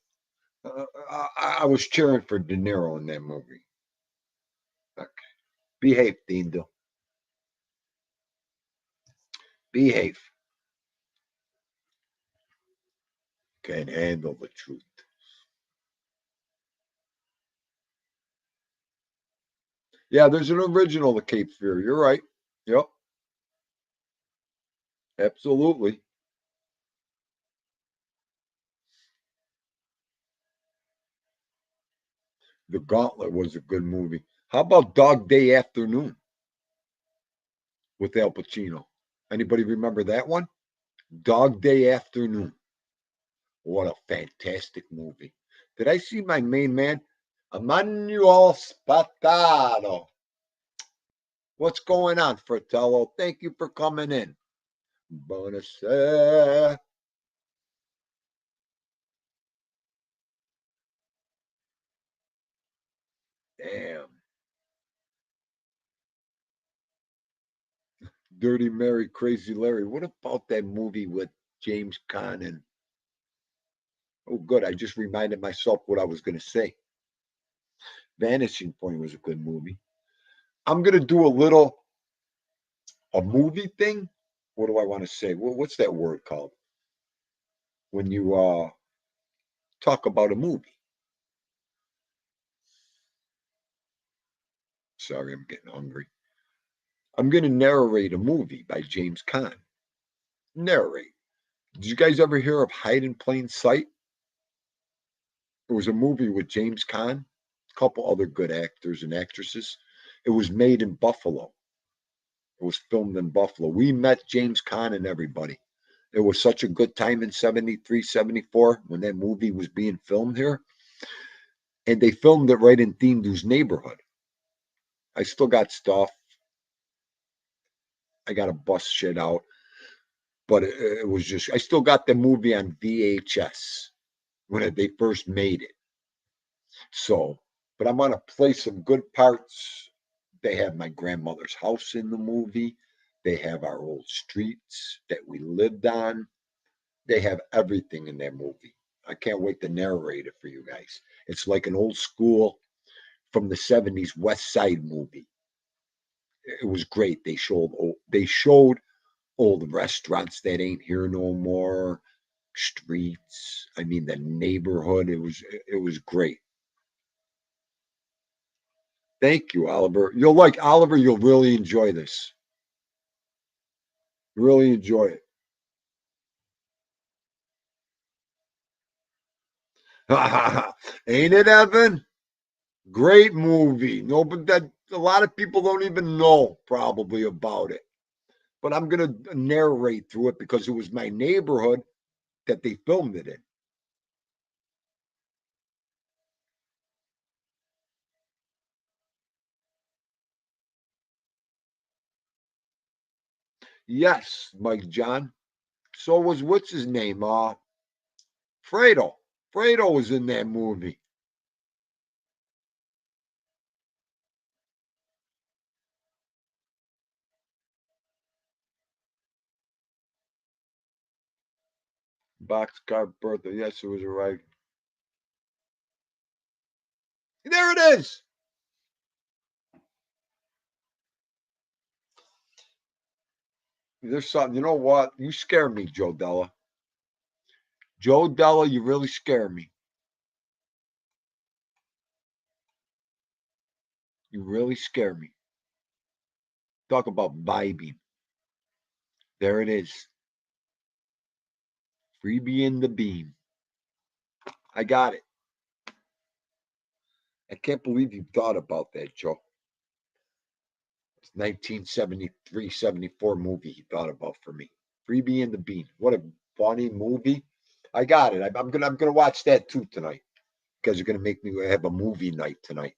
I was cheering for De Niro in that movie. Okay. Behave, Dean. Behave. Can't handle the truth. Yeah, there's an original to Cape Fear. You're right. Yep. Absolutely. The Gauntlet was a good movie. How about Dog Day Afternoon with Al Pacino? Anybody remember that one? Dog Day Afternoon. What a fantastic movie. Did I see my main man? Emmanuel Spataro. What's going on, Fratello? Thank you for coming in. Buonasera. Damn. Dirty Mary, Crazy Larry. What about that movie with James Caan and oh, good. I just reminded myself what I was going to say. Vanishing Point was a good movie. I'm going to do a movie thing. What do I want to say? What's that word called? When you talk about a movie. Sorry, I'm getting hungry. I'm going to narrate a movie by James Caan. Narrate. Did you guys ever hear of Hide in Plain Sight? It was a movie with James Caan, a couple other good actors and actresses. It was made in Buffalo. It was filmed in Buffalo. We met James Caan and everybody. It was such a good time in 73, 74 when that movie was being filmed here. And they filmed it right in Thindu's neighborhood. I still got stuff. I got to bust shit out. But it was just, I still got the movie on VHS when they first made it. So, but I'm going to play some good parts. They have my grandmother's house in the movie. They have our old streets that we lived on. They have everything in that movie. I can't wait to narrate it for you guys. It's like an old school from the 70s West Side movie. It was great. They showed old restaurants that ain't here no more, streets. I mean the neighborhood. It was great. Thank you, Oliver. You'll like Oliver, you'll really enjoy this. Really enjoy it. Ain't it, Evan? Great movie. No, but that a lot of people don't even know probably about it. But I'm gonna narrate through it because it was my neighborhood that they filmed it in. Yes, Mike John. So was what's his name? Fredo. Fredo was in that movie. Boxcar Bertha. Yes, it was right. There it is. There's something. You know what? You scare me, Joe Della. Joe Della, you really scare me. You really scare me. Talk about vibing. There it is. Freebie in the beam. I got it. I can't believe you thought about that, Joe. It's 1973, 74 movie he thought about for me. Freebie and the Bean. What a funny movie. I got it. I'm gonna watch that too tonight. You guys are gonna make me have a movie night tonight.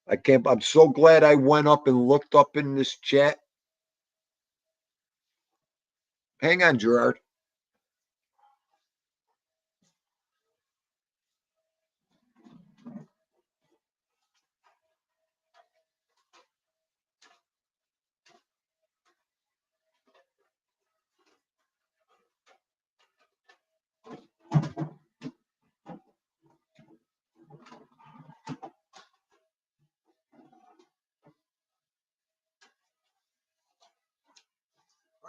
I'm so glad I went up and looked up in this chat. Hang on, Gerard.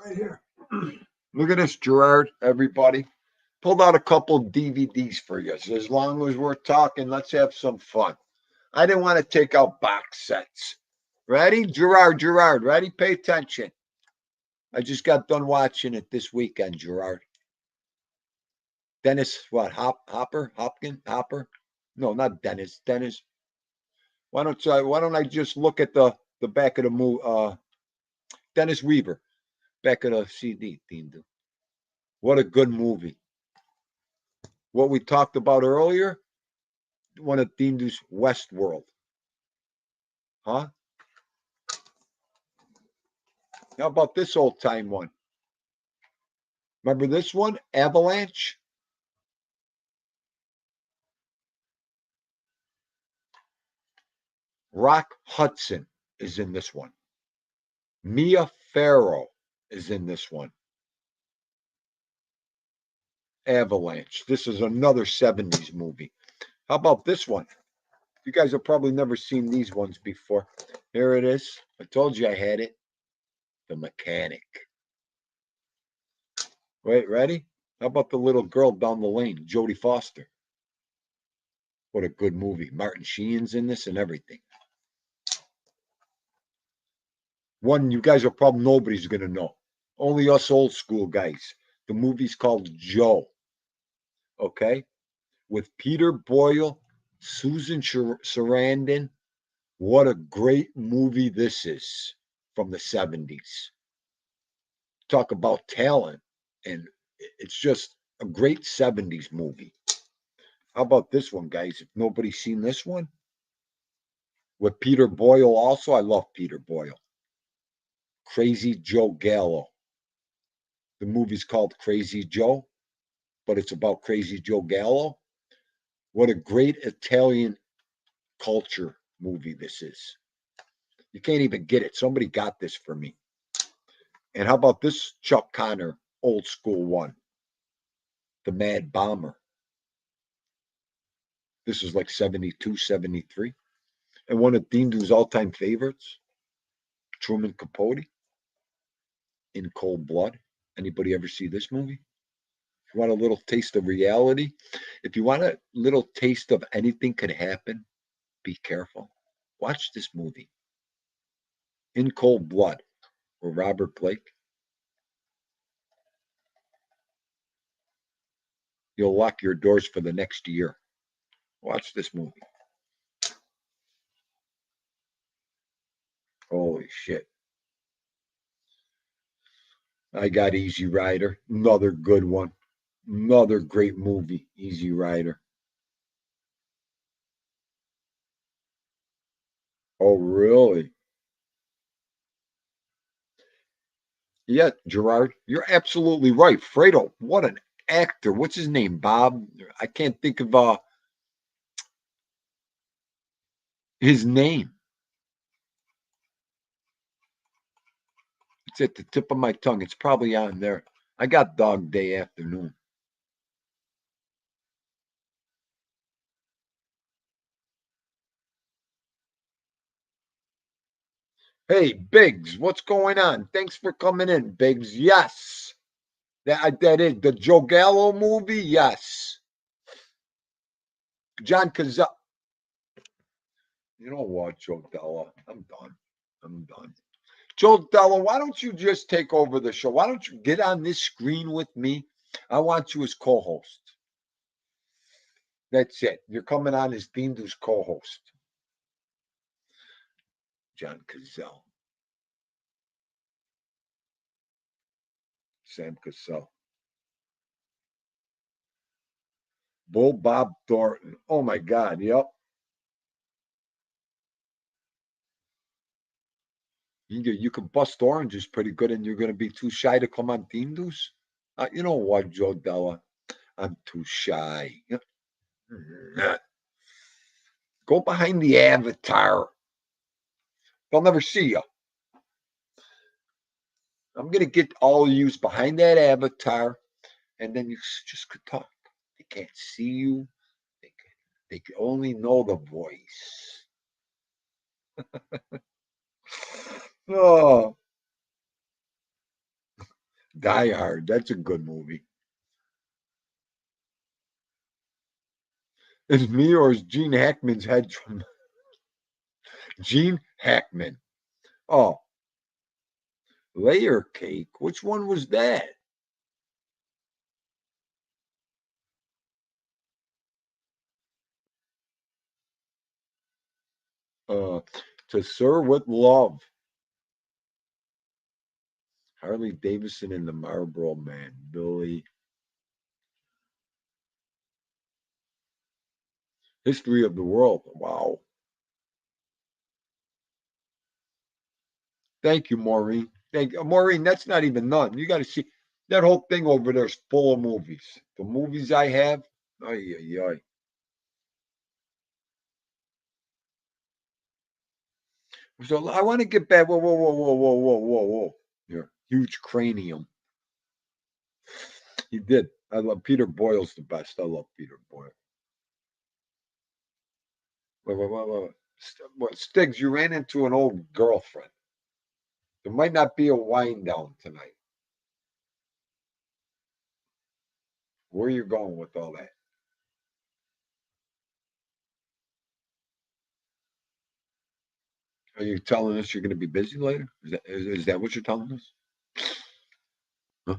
Right here. Look at this, Gerard, everybody. Pulled out a couple DVDs for you. So as long as we're talking, let's have some fun. I didn't want to take out box sets. Ready? Gerard, ready? Pay attention. I just got done watching it this weekend, Gerard. Dennis, what? Hopper? No, not Dennis. Dennis. Why don't I just look at the back of the movie? Dennis Weaver, back of the CD. What a good movie. What we talked about earlier, one of Dindu's Westworld. Huh? How about this old time one? Remember this one? Avalanche? Rock Hudson is in this one. Mia Farrow is in this one. Avalanche. This is another 70s movie. How about this one? You guys have probably never seen these ones before. Here it is. I told you I had it. The Mechanic. Wait, ready? How about the little girl down the lane, Jodie Foster? What a good movie. Martin Sheen's in this and everything. One you guys are probably nobody's going to know. Only us old school guys. The movie's called Joe. Okay? With Peter Boyle, Susan Sarandon. What a great movie this is from the 70s. Talk about talent. And it's just a great 70s movie. How about this one, guys? If nobody's seen this one, with Peter Boyle also, I love Peter Boyle. Crazy Joe Gallo. The movie's called Crazy Joe, but it's about Crazy Joe Gallo. What a great Italian culture movie this is. You can't even get it. Somebody got this for me. And how about this Chuck Connor old school one? The Mad Bomber. This is like 72, 73. And one of Dindu's all-time favorites, Truman Capote, In Cold Blood. Anybody ever see this movie? If you want a little taste of reality, if you want a little taste of anything could happen, be careful. Watch this movie. In Cold Blood with Robert Blake. You'll lock your doors for the next year. Watch this movie. Holy shit. I got Easy Rider. Another good one. Another great movie, Easy Rider. Oh, really? Yeah, Gerard, you're absolutely right. Fredo, what an actor. What's his name? Bob? I can't think of his name. It's at the tip of my tongue. It's probably on there. I got Dog Day Afternoon. Hey, Biggs, what's going on? Thanks for coming in, Biggs. Yes. That is the Joe Gallo movie. Yes. John Cazale. You know what, Joe Gallo? I'm done. Joe Della, why don't you just take over the show? Why don't you get on this screen with me? I want you as co-host. That's it. You're coming on as Dindu's co-host. John Cazell. Sam Cassell. Bull Bob Thornton. Oh my God. Yep. You can bust oranges pretty good, and you're going to be too shy to come on Dindu's. You know what, Joe Della? I'm too shy. Go behind the avatar. They'll never see you. I'm going to get all you behind that avatar, and then you just could talk. They can't see you. They can only know the voice. Oh, Die Hard. That's a good movie. Is me or is Gene Hackman's head from Gene Hackman? Oh, Layer Cake. Which one was that? To Sir with Love. Harley Davidson and the Marlboro Man. Billy. History of the World. Wow. Thank you, Maureen. Thank you. Maureen, that's not even none. You got to see that whole thing over there is full of movies. The movies I have. Ay, ay, ay. So I want to get back. Whoa, whoa, whoa, whoa, whoa, whoa, whoa, whoa. Your huge cranium. He did. I love Peter Boyle's the best. I love Peter Boyle. What, Stiggs, you ran into an old girlfriend. There might not be a wind down tonight. Where are you going with all that? Are you telling us you're going to be busy later? Is that what you're telling us? Huh?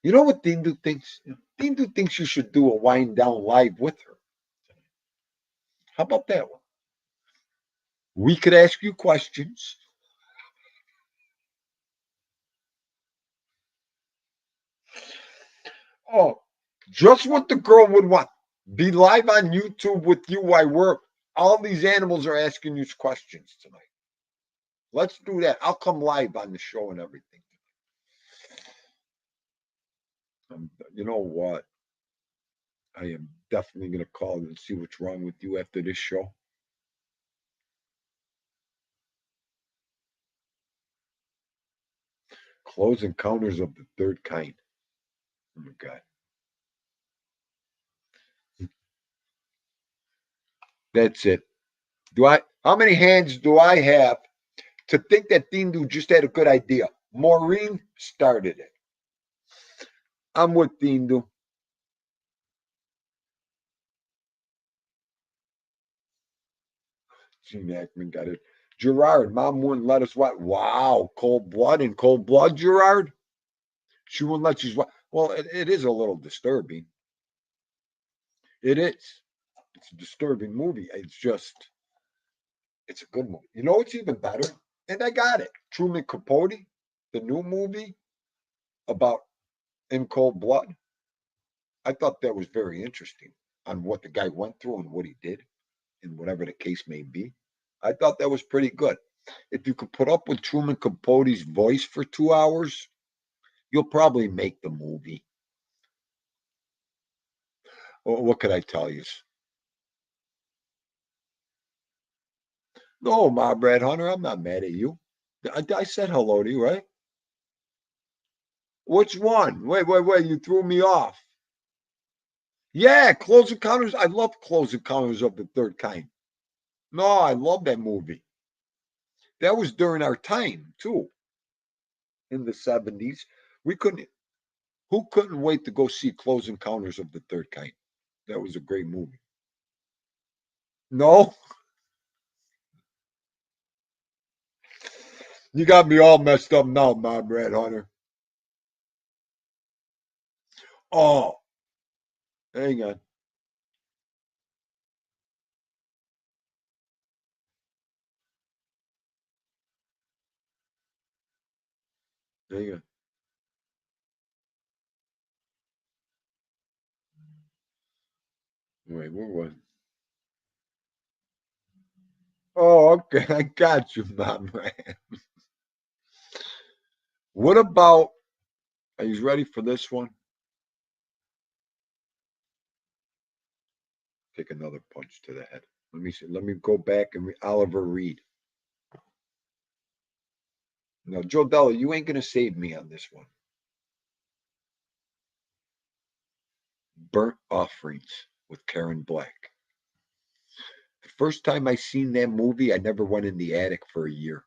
You know what Dindu thinks? Dindu thinks you should do a wind down live with her. How about that one? We could ask you questions. Oh, just what the girl would want. Be live on YouTube with you while all these animals are asking you questions tonight. Let's do that. I'll come live on the show and everything. You know what? I am definitely going to call and see what's wrong with you after this show. Close Encounters of the Third Kind. Oh my God. That's it. How many hands do I have to think that Dindu just had a good idea? Maureen started it. I'm with Dindu. Gene Hackman got it. Gerard, mom wouldn't let us what? Wow, cold blood, Gerard. She wouldn't let you. Well, it is a little disturbing. It is. It's a disturbing movie. It's a good movie. You know what's even better? And I got it. Truman Capote, the new movie about In Cold Blood. I thought that was very interesting on what the guy went through and what he did, and whatever the case may be. I thought that was pretty good. If you could put up with Truman Capote's voice for 2 hours, you'll probably make the movie. What could I tell you? No, my Brad Hunter, I'm not mad at you. I said hello to you, right? Which one? Wait, you threw me off. Yeah, Close Encounters. I love Close Encounters of the Third Kind. No, I love that movie. That was during our time, too. In the 70s. Who couldn't wait to go see Close Encounters of the Third Kind? That was a great movie. No. You got me all messed up now, Mom Rat Hunter. Oh, hang on. Hang on. Wait, where was it? Oh, okay. I got you, Mom Rat. What about, are you ready for this one? Take another punch to the head. Let me see. Let me go back and Oliver Reed. No, Joe Della, you ain't gonna save me on this one. Burnt Offerings with Karen Black. The first time I seen that movie, I never went in the attic for a year.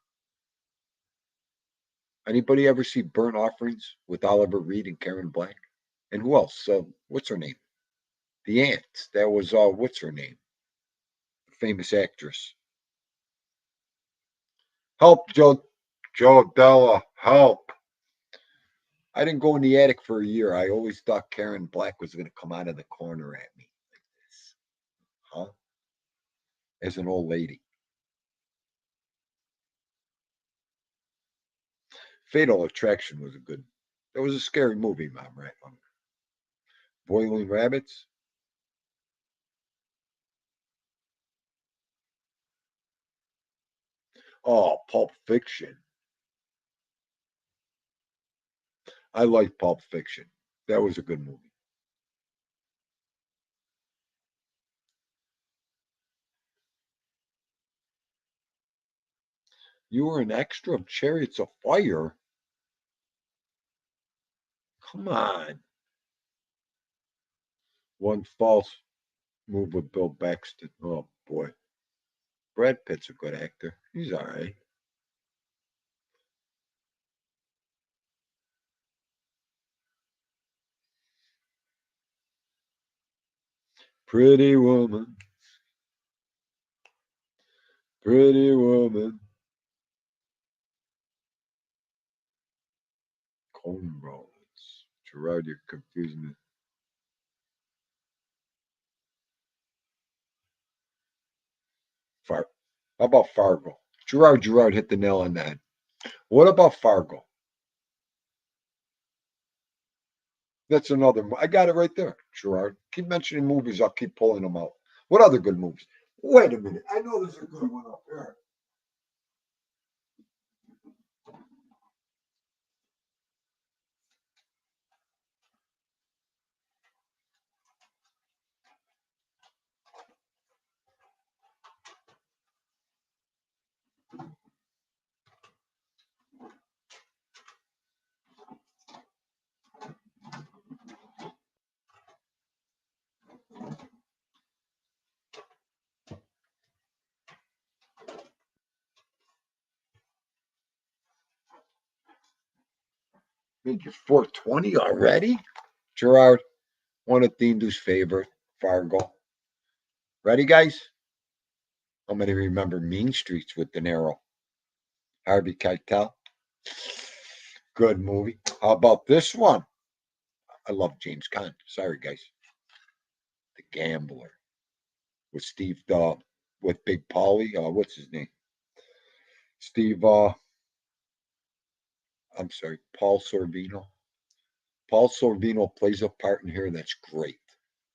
Anybody ever see Burnt Offerings with Oliver Reed and Karen Black? And who else? What's her name? The aunt. That was what's her name? Famous actress. Help, Joe Della, help. I didn't go in the attic for a year. I always thought Karen Black was going to come out of the corner at me like this. Huh? As an old lady. Fatal Attraction was a good. That was a scary movie, Mom, right? Boiling Rabbits. Oh, Pulp Fiction. I like Pulp Fiction. That was a good movie. You were an extra of Chariots of Fire. Come on. One false move with Bill Paxton. Oh boy. Brad Pitt's a good actor. He's all right. Pretty woman. Pretty woman. Coen Rollins. Gerard, you're confusing me. How about Fargo? Gerard hit the nail on the head. What about Fargo? That's another. I got it right there, Gerard. Keep mentioning movies. I'll keep pulling them out. What other good movies? Wait a minute. I know there's a good one up there. Make it 420 already? Gerard, one of Dindu's favorite, Fargo. Ready, guys? I'm going to remember Mean Streets with De Niro. Harvey Keitel. Good movie. How about this one? I love James Caan. Sorry, guys. The Gambler with Steve with Big Paulie. What's his name? Steve. I'm sorry, Paul Sorvino. Paul Sorvino plays a part in here that's great.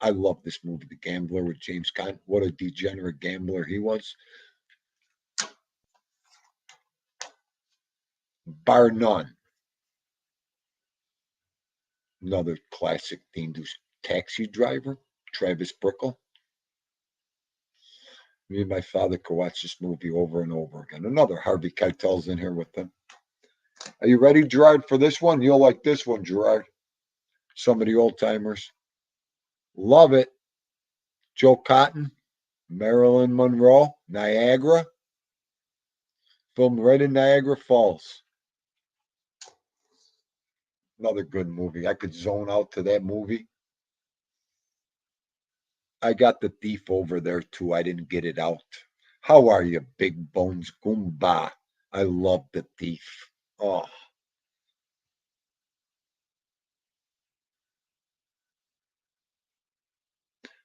I love this movie, The Gambler with James Caan. What a degenerate gambler he was. Bar none. Another classic Dindu's Taxi Driver, Travis Bickle. Me and my father could watch this movie over and over again. Another Harvey Keitel's in here with them. Are you ready, Gerard, for this one? You'll like this one, Gerard. Some of the old timers. Love it. Joe Cotton, Marilyn Monroe, Niagara. Filmed right in Niagara Falls. Another good movie. I could zone out to that movie. I got The Thief over there too. I didn't get it out. How are you, Big Bones Goomba? I love The Thief. Oh.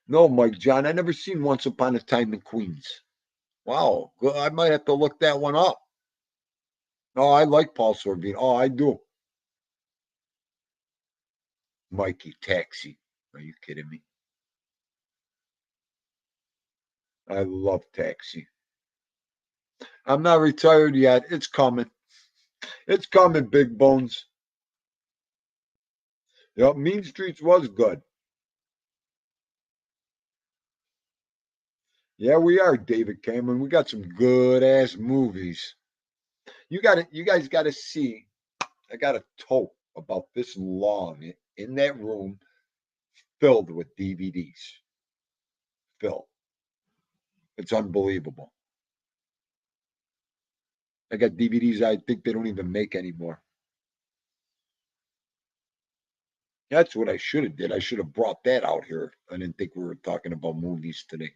No, Mike John, I never seen Once Upon a Time in Queens. Wow, I might have to look that one up. No, I like Paul Sorvino. Oh, I do. Mikey Taxi. Are you kidding me? I love Taxi. I'm not retired yet. It's coming. It's coming, Big Bones. Yep, Mean Streets was good. Yeah, we are, David Cameron. We got some good ass movies. You guys gotta see. I got a tote about this long in that room filled with DVDs. Filled. It's unbelievable. I got DVDs I think they don't even make anymore. That's what I should have did. I should have brought that out here. I didn't think we were talking about movies today.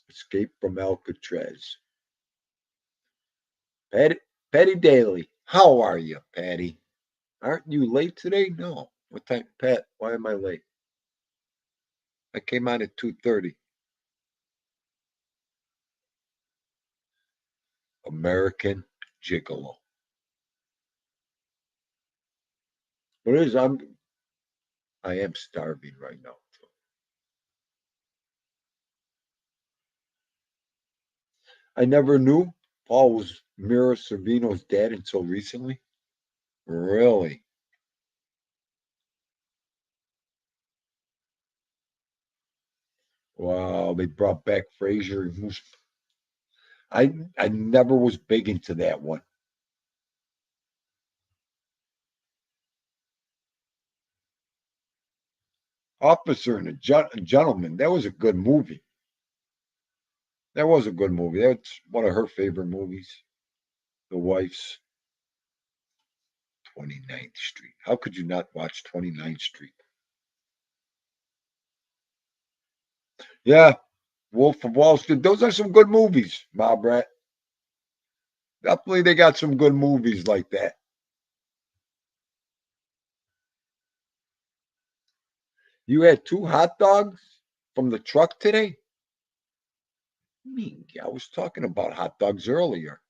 Escape from Alcatraz. Patty Daly. How are you, Patty? Aren't you late today? No. What time? Pat, why am I late? I came on at 2:30. American Gigolo. What is I am starving right now. I never knew Paul was Mira Sorvino's dad until recently. Really? Wow, they brought back Frazier. I never was big into that one. Officer and a Gentleman. That was a good movie. That was a good movie. That's one of her favorite movies. The Wife's 29th Street. How could you not watch 29th Street? Yeah, Wolf of Wall Street. Those are some good movies, Bob Rat. Definitely, they got some good movies like that. You had 2 hot dogs from the truck today? I was talking about hot dogs earlier.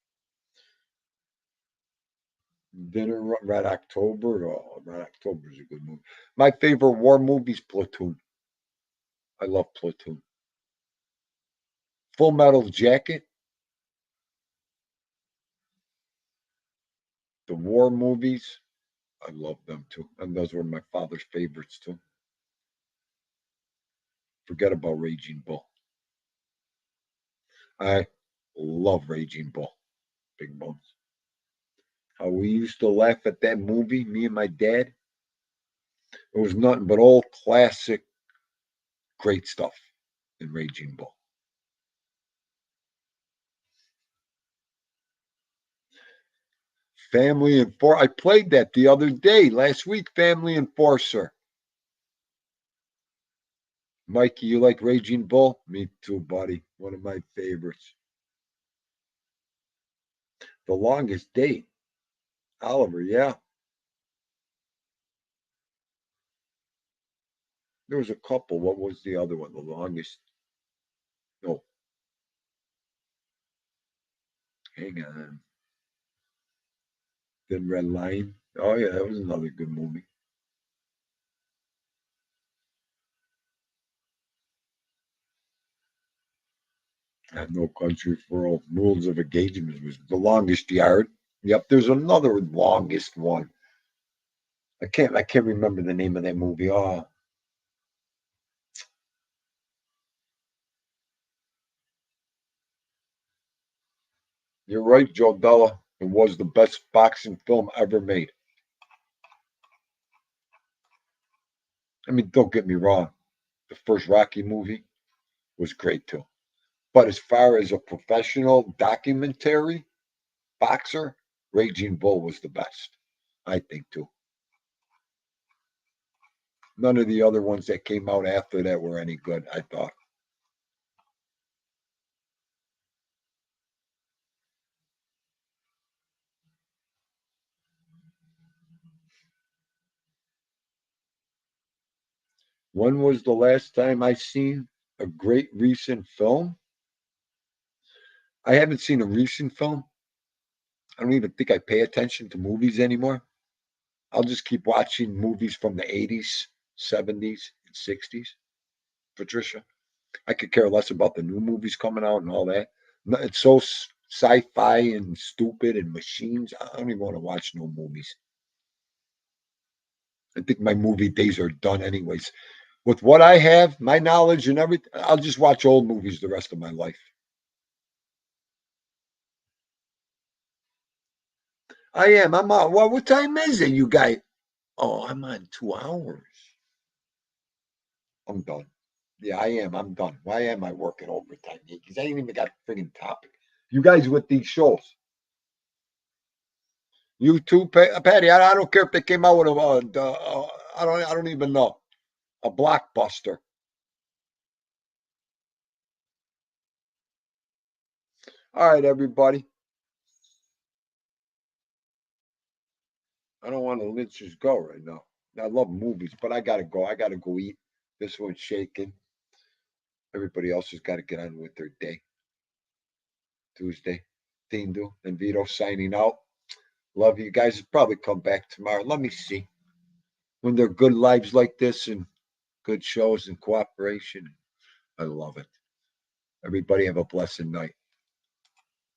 Dinner Red October. Oh, Red October is a good movie. My favorite war movie is Platoon. I love Platoon. Full Metal Jacket. The war movies. I love them too. And those were my father's favorites too. Forget about Raging Bull. I love Raging Bull. Big Bones. How we used to laugh at that movie, me and my dad. It was nothing but old classic, great stuff in Raging Bull. Family Enforcer. I played that the other day, last week. Family Enforcer. Mikey, you like Raging Bull? Me too, buddy. One of my favorites. The Longest Day. Oliver, yeah. There was a couple. What was the other one? The Longest. No. Hang on. Then Red Line. Oh, yeah, that was another good movie. No Country for Old Rules of Engagement was The Longest Yard. Yep, there's another longest one. I can't remember the name of that movie. Oh, you're right, Joe Della. It was the best boxing film ever made. I mean, don't get me wrong. The first Rocky movie was great too. But as far as a professional documentary boxer, Raging Bull was the best, I think too. None of the other ones that came out after that were any good, I thought. When was the last time I seen a great recent film? I haven't seen a recent film. I don't even think I pay attention to movies anymore. I'll just keep watching movies from the 80s, 70s, and 60s. Patricia, I could care less about the new movies coming out and all that. It's so sci-fi and stupid and machines. I don't even want to watch no movies. I think my movie days are done anyways. With what I have, my knowledge and everything, I'll just watch old movies the rest of my life. I am. I'm on. Well, what time is it, you guys? Oh, I'm on 2 hours. I'm done. Yeah, I am. I'm done. Why am I working overtime? Because I ain't even got a friggin' topic. You guys with these shows. You too, Patty. I don't care if they came out with I don't even know, a blockbuster. All right, everybody. I don't want to let just go right now. I love movies, but I gotta go. I gotta go eat. This one's shaking. Everybody else has got to get on with their day. Tuesday. Tindu and Vito signing out. Love you guys. Probably come back tomorrow. Let me see. When they're good lives like this and good shows and cooperation, I love it. Everybody have a blessed night.